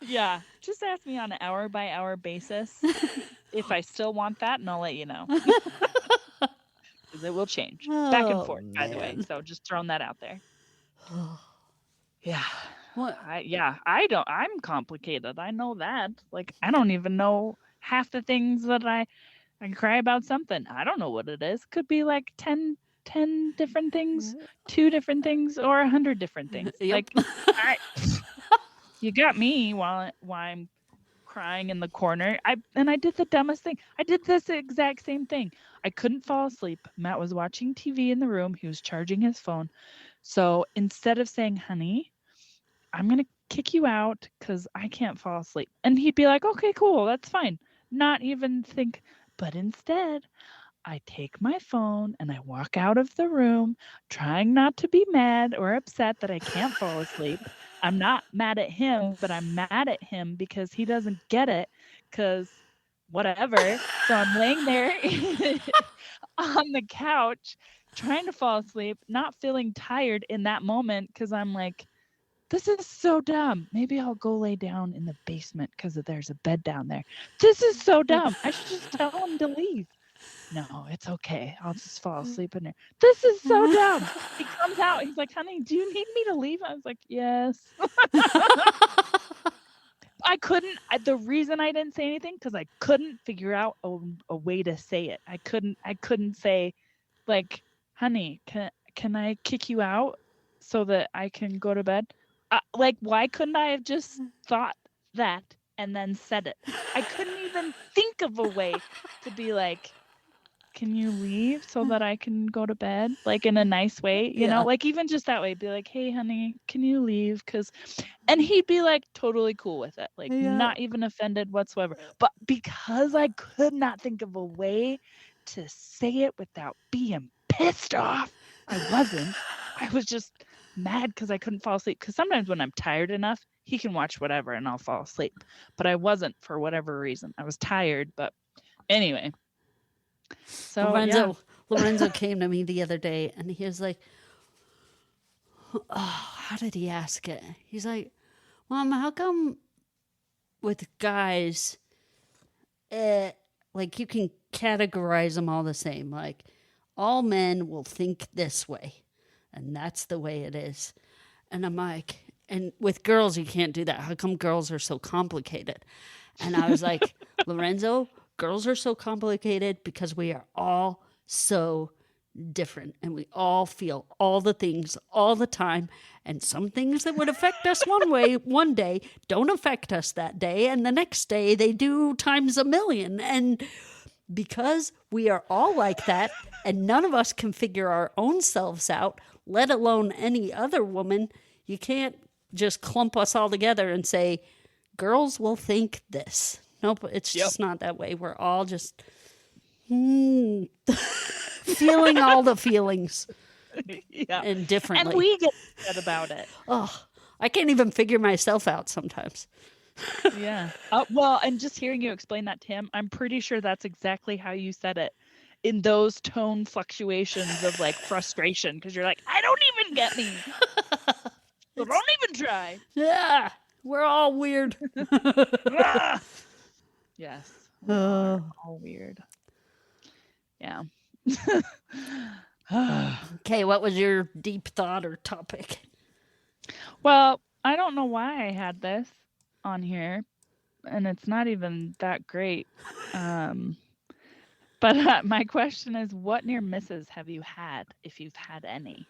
Yeah. Just ask me on an hour by hour basis if I still want that, and I'll let you know. Because it will change. Back and Oh, forth, by the way. man. So just throwing that out there. Yeah. What? I'm complicated. I know that. Like, I don't even know half the things that I cry about something. I don't know what it is. Could be like 10 different things, 2 different things, or 100 different things. Yep. Like, you got me while I'm crying in the corner. I did the dumbest thing. I did this exact same thing. I couldn't fall asleep. Matt was watching TV in the room. He was charging his phone. So instead of saying, "Honey, I'm going to kick you out because I can't fall asleep," and he'd be like, "Okay, cool. That's fine." Not even think, but instead, I take my phone and I walk out of the room, trying not to be mad or upset that I can't fall asleep. I'm not mad at him, but I'm mad at him because he doesn't get it, because whatever. So I'm laying there on the couch trying to fall asleep, not feeling tired in that moment because I'm like, this is so dumb. Maybe I'll go lay down in the basement because there's a bed down there. This is so dumb. I should just tell him to leave. No, it's okay. I'll just fall asleep in there. This is so dumb. He comes out. He's like, "Honey, do you need me to leave?" I was like, "Yes." I couldn't. The reason I didn't say anything because I couldn't figure out a way to say it. I couldn't say, like, "Honey, can I kick you out?" so that I can go to bed? Like, why couldn't I have just thought that and then said it? I couldn't even think of a way to be like, can you leave so that I can go to bed? Like, in a nice way, you know? Yeah. Like, even just that way, be like, hey, honey, can you leave? And he'd be like totally cool with it, like Yeah. not even offended whatsoever. But because I could not think of a way to say it without being pissed off, I wasn't. I was just mad because I couldn't fall asleep. Because sometimes when I'm tired enough, he can watch whatever and I'll fall asleep. But I wasn't for whatever reason. I was tired, but anyway. So Lorenzo came to me the other day and he was like, oh, how did he ask it? He's like, Mom, how come with guys, like you can categorize them all the same? Like all men will think this way and that's the way it is. And I'm like, and with girls, you can't do that. How come girls are so complicated? And I was like, Lorenzo, girls are so complicated because we are all so different and we all feel all the things all the time. And some things that would affect us one way one day don't affect us that day. And the next day they do times a million. And because we are all like that and none of us can figure our own selves out, let alone any other woman, you can't just clump us all together and say, girls will think this. Nope, it's just not that way. We're all just feeling all the feelings and differently. And we get upset about it. Oh, I can't even figure myself out sometimes. Yeah. Well, and just hearing you explain that to him, I'm pretty sure that's exactly how you said it in those tone fluctuations of like frustration because you're like, I don't even get me. So don't even try. Yeah, we're all weird. Yes. All weird. Yeah. Okay, what was your deep thought or topic? Well, I don't know why I had this on here, and it's not even that great. But my question is, what near misses have you had, if you've had any?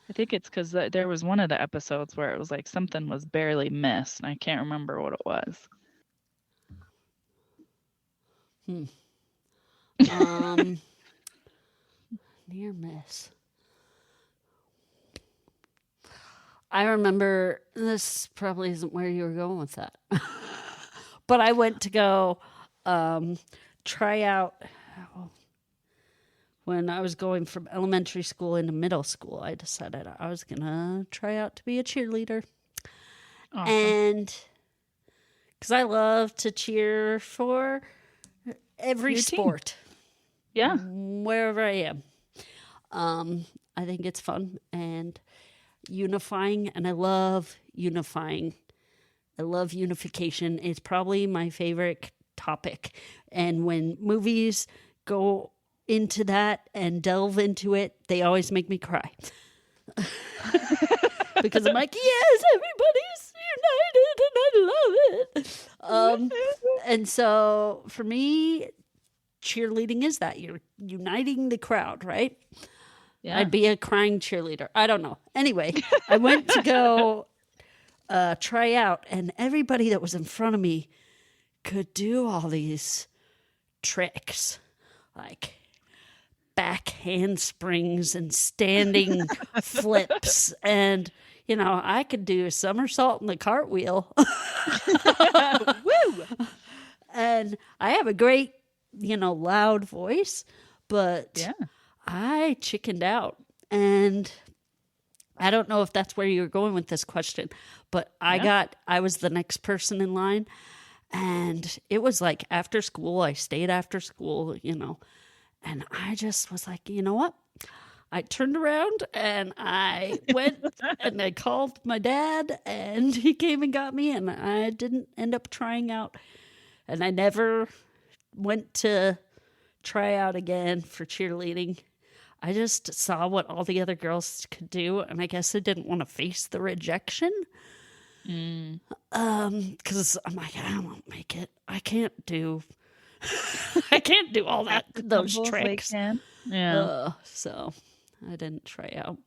I think it's because there was one of the episodes where it was like something was barely missed, and I can't remember what it was. Near miss. I remember, this probably isn't where you were going with that, but I went to go try out when I was going from elementary school into middle school. I decided I was going to try out to be a cheerleader. Awesome. And because I love to cheer for every sport. Yeah. Wherever I am. I think it's fun and unifying, and I love unifying. I love unification. It's probably my favorite topic. And when movies go into that and delve into it, they always make me cry. Because I'm like, yes, everybody's united and I love it. And so for me, cheerleading is that. You're uniting the crowd, right? Yeah. I'd be a crying cheerleader. I don't know. Anyway, I went to go try out, and everybody that was in front of me could do all these tricks, like back handsprings and standing flips. And, you know, I could do a somersault and the cartwheel. Woo! And I have a great, loud voice, but I chickened out. And I don't know if that's where you're going with this question, but I was the next person in line. And it was like after school, I stayed after school, and I just was like, you know what? I turned around and I went and I called my dad, and he came and got me, and I didn't end up trying out. And I never went to try out again for cheerleading. I just saw what all the other girls could do, and I guess I didn't want to face the rejection. Because I'm like, I won't make it. I can't do I can't do all that As those humble as they tricks. can. Yeah. So I didn't try out.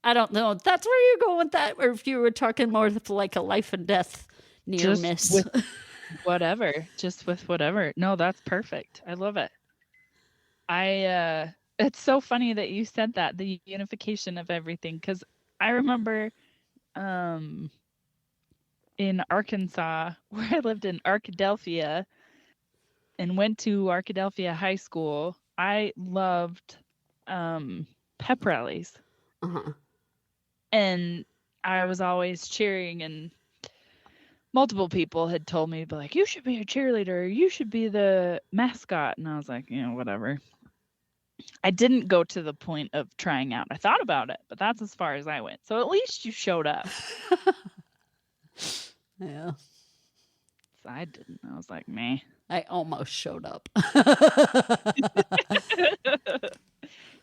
I don't know if that's where you're going with that, or if you were talking more of like a life and death near Just miss. with whatever. Just with whatever. No, that's perfect. I love it. It's so funny that you said that, the unification of everything, because I remember in Arkansas, where I lived in Arkadelphia and went to Arkadelphia High School, I loved pep rallies. Uh-huh. And I was always cheering, and multiple people had told me, like, you should be a cheerleader, you should be the mascot. And I was like, whatever. I didn't go to the point of trying out. I thought about it, but that's as far as I went. So at least you showed up. Yeah. So I didn't. I was like, meh. I almost showed up.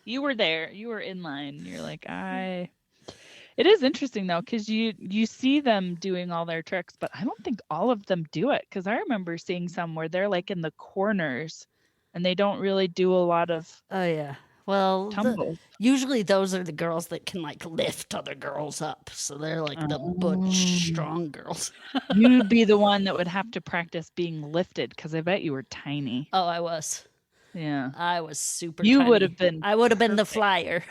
You were there. You were in line. You're like, It is interesting though, because you see them doing all their tricks, but I don't think all of them do it. Because I remember seeing some where they're like in the corners, and they don't really do a lot of Oh yeah. Well, tumbles. usually those are the girls that can like lift other girls up. So they're like the butch strong girls. You'd be the one that would have to practice being lifted, because I bet you were tiny. Oh, I was. Yeah. I was super You tiny. would have been. I would have been the flyer.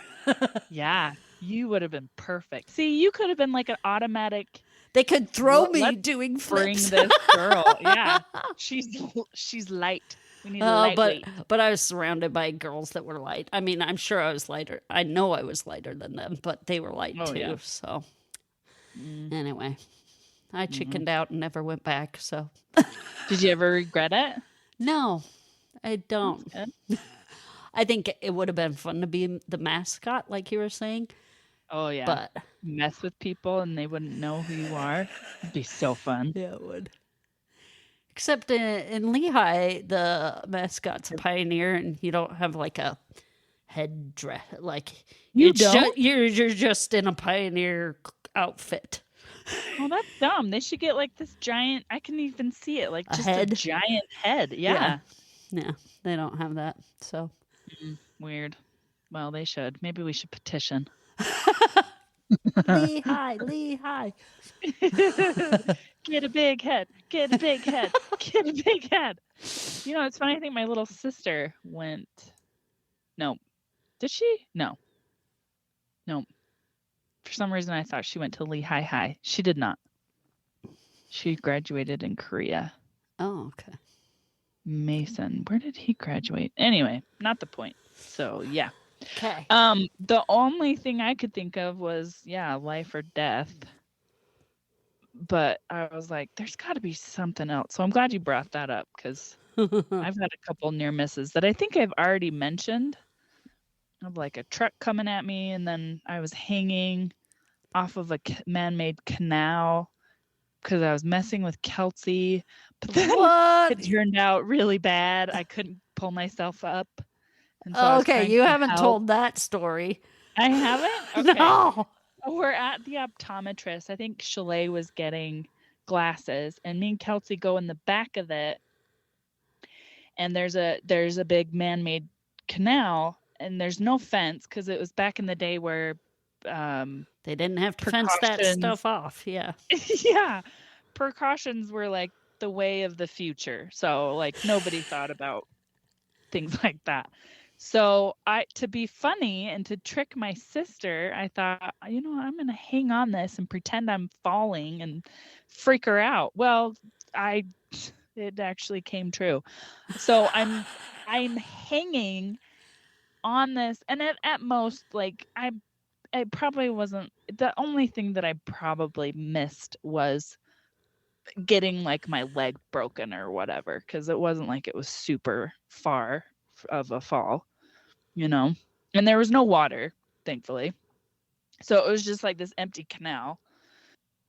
Yeah. You would have been perfect. See, you could have been like an automatic. They could throw me let's doing Bring flips. this girl. Yeah. She's light. We need a lightweight. But I was surrounded by girls that were light. I mean, I'm sure I was lighter. I know I was lighter than them, but they were light too. Yeah. So anyway, I chickened out and never went back. So Did you ever regret it? no, I don't. I think it would have been fun to be the mascot, like you were saying. Oh yeah. But mess with people and they wouldn't know who you are. It'd be so fun. yeah, it would. Except in Lehigh, the mascot's a pioneer, and you don't have like a head dress. Like you don't. You're just in a pioneer outfit. Oh, that's dumb. They should get like this giant. I can even see it, like just a giant head. Yeah. Yeah, they don't have that. So weird. Well, they should. Maybe we should petition. Lehigh. Get a big head. Get a big head. Get a big head. It's funny. I think my little sister went. No. Did she? No. For some reason, I thought she went to Lehigh High. She did not. She graduated in Korea. Oh, okay. Mason. Where did he graduate? Anyway, not the point. So, yeah. Okay. The only thing I could think of was, life or death. But I was like, there's got to be something else. So I'm glad you brought that up, because I've had a couple near misses that I think I've already mentioned, of like a truck coming at me, and then I was hanging off of a man-made canal because I was messing with Kelsey. But then it turned out really bad. I couldn't pull myself up. And so okay, you haven't told that story. I haven't? Okay. No. We're at the optometrist. I think Chalet was getting glasses, and me and Kelsey go in the back of it. And there's a big man-made canal, and there's no fence because it was back in the day where they didn't have to fence that stuff off. Yeah. Yeah. Precautions were like the way of the future. So like nobody thought about things like that. So to be funny and to trick my sister, I thought, I'm going to hang on this and pretend I'm falling and freak her out. Well, it actually came true. So I'm hanging on this, and at most, like I probably wasn't, the only thing that I probably missed was getting like my leg broken or whatever, because it wasn't like it was super far of a fall, and there was no water, thankfully. So it was just like this empty canal.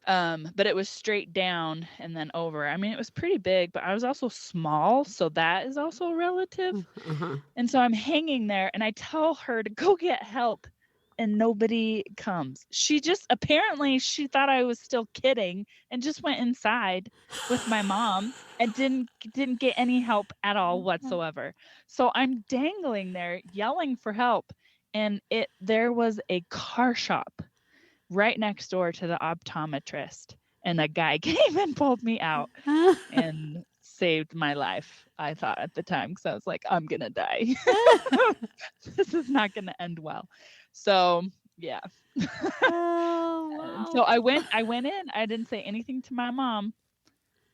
But it was straight down and then over. I mean, it was pretty big, but I was also small, so that is also relative. And so I'm hanging there, and I tell her to go get help, and nobody comes. She thought I was still kidding and just went inside with my mom and didn't get any help at all whatsoever. So I'm dangling there yelling for help, and there was a car shop right next door to the optometrist, and a guy came and pulled me out and saved my life, I thought at the time, because I was like, I'm gonna die. This is not gonna end well. So yeah. Oh, wow. So I went in. I didn't say anything to my mom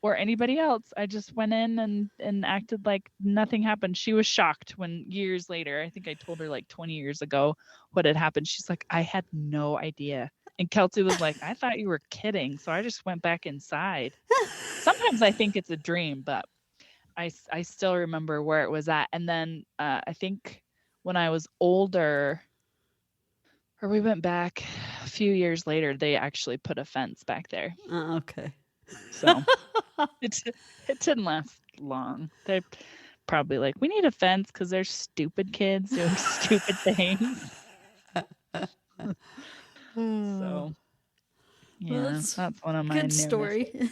or anybody else. I just went in and acted like nothing happened. She was shocked when years later, I think I told her like 20 years ago what had happened. She's like, I had no idea. And Kelsey was like, I thought you were kidding. So I just went back inside. Sometimes I think it's a dream, but I still remember where it was at. And then I think when I was older, or we went back a few years later, they actually put a fence back there. Okay. So it didn't last long. They're probably like, we need a fence because there's stupid kids doing stupid things. So yeah, Well, that's one of my good near story.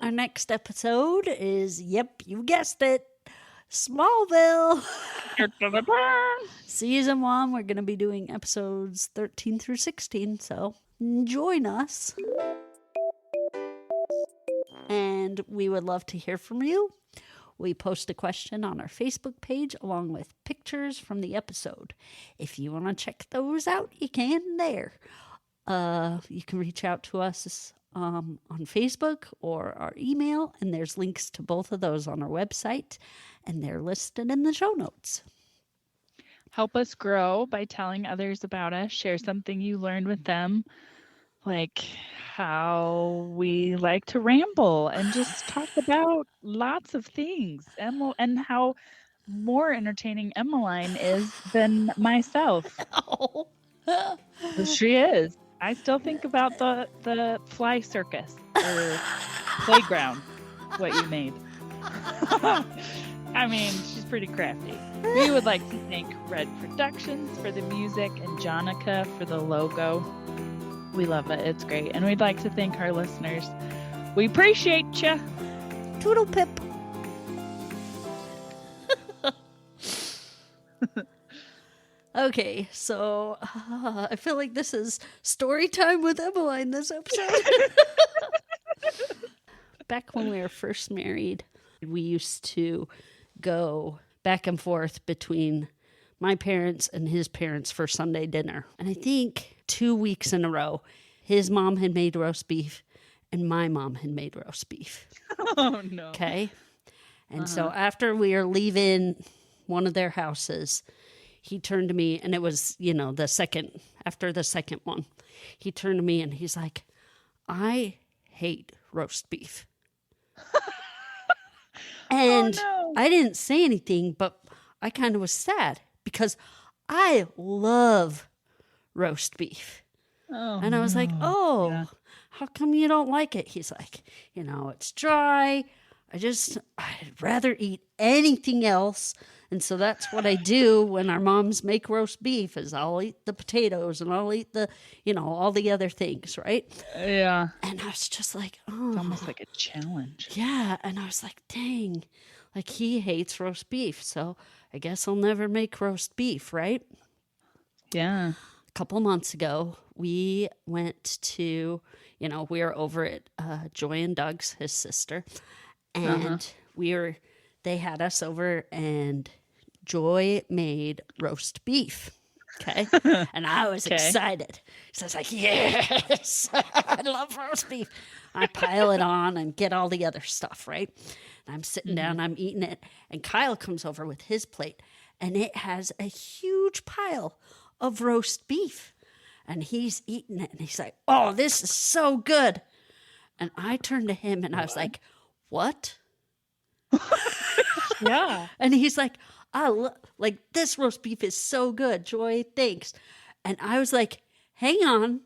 Our next episode is, yep, you guessed it, Smallville. Season 1, we're going to be doing episodes 13 through 16, so join us. And we would love to hear from you. We post a question on our Facebook page along with pictures from the episode. If you want to check those out, you can there. You can reach out to us on Facebook or our email, and there's links to both of those on our website, and they're listed in the show notes. Help us grow by telling others about us. Share something you learned with them, like how we like to ramble and just talk about lots of things, and how more entertaining Emmeline is than myself. Oh. She is. I still think about the fly circus or playground, what you made. I mean, she's pretty crafty. We would like to thank Red Productions for the music and Jonica for the logo. We love it. It's great. And we'd like to thank our listeners. We appreciate you. Toodle pip. Okay, so I feel like this is story time with Emmeline this episode. Back when we were first married, we used to go back and forth between my parents and his parents for Sunday dinner. And I think 2 weeks in a row, his mom had made roast beef and my mom had made roast beef. Oh, no. Okay? And so after we were leaving one of their houses, he turned to me, and it was, after the second one, he turned to me and he's like, I hate roast beef. And Oh, no. I didn't say anything, but I kind of was sad because I love roast beef. Oh, And I was like, oh, Yeah. how come you don't like it? He's like, it's dry. I'd rather eat anything else. And so that's what I do when our moms make roast beef is I'll eat the potatoes and I'll eat the, all the other things, right? Yeah. And I was just like, It's oh, almost like a challenge. yeah. And I was like, dang, like he hates roast beef. So I guess I'll never make roast beef, right? Yeah. A couple of months ago, we went to, we were over at Joy and Doug's, his sister, and they had us over, and Joy made roast beef. Okay. And I was excited. So I was like, yes, I love roast beef. I pile it on and get all the other stuff, right? And I'm sitting down, I'm eating it, and Kyle comes over with his plate, and it has a huge pile of roast beef. And he's eating it, and he's like, oh, this is so good. And I turned to him, and I was like, what? Yeah. And he's like, this roast beef is so good. Joy, thanks. And I was like, hang on.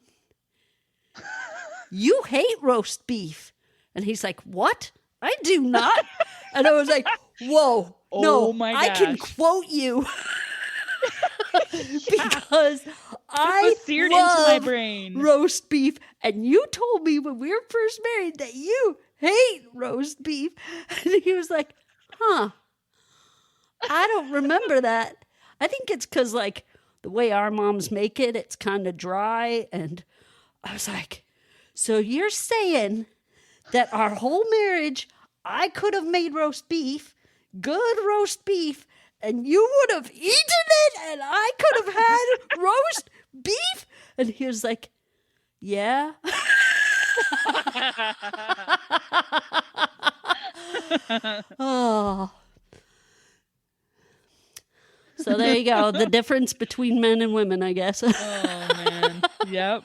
You hate roast beef. And he's like, what? I do not. And I was like, Whoa. Oh No, my I can gosh. quote you because It I was seared into my love brain. roast beef. And you told me when we were first married that you hate roast beef. And he was like, huh, I don't remember that. I think it's because, like, the way our moms make it, it's kind of dry. And I was like, so you're saying that our whole marriage, I could have made roast beef, good roast beef, and you would have eaten it, and I could have had roast beef? And he was like, yeah. Oh. So there you go. The difference between men and women, I guess. Oh man. Yep.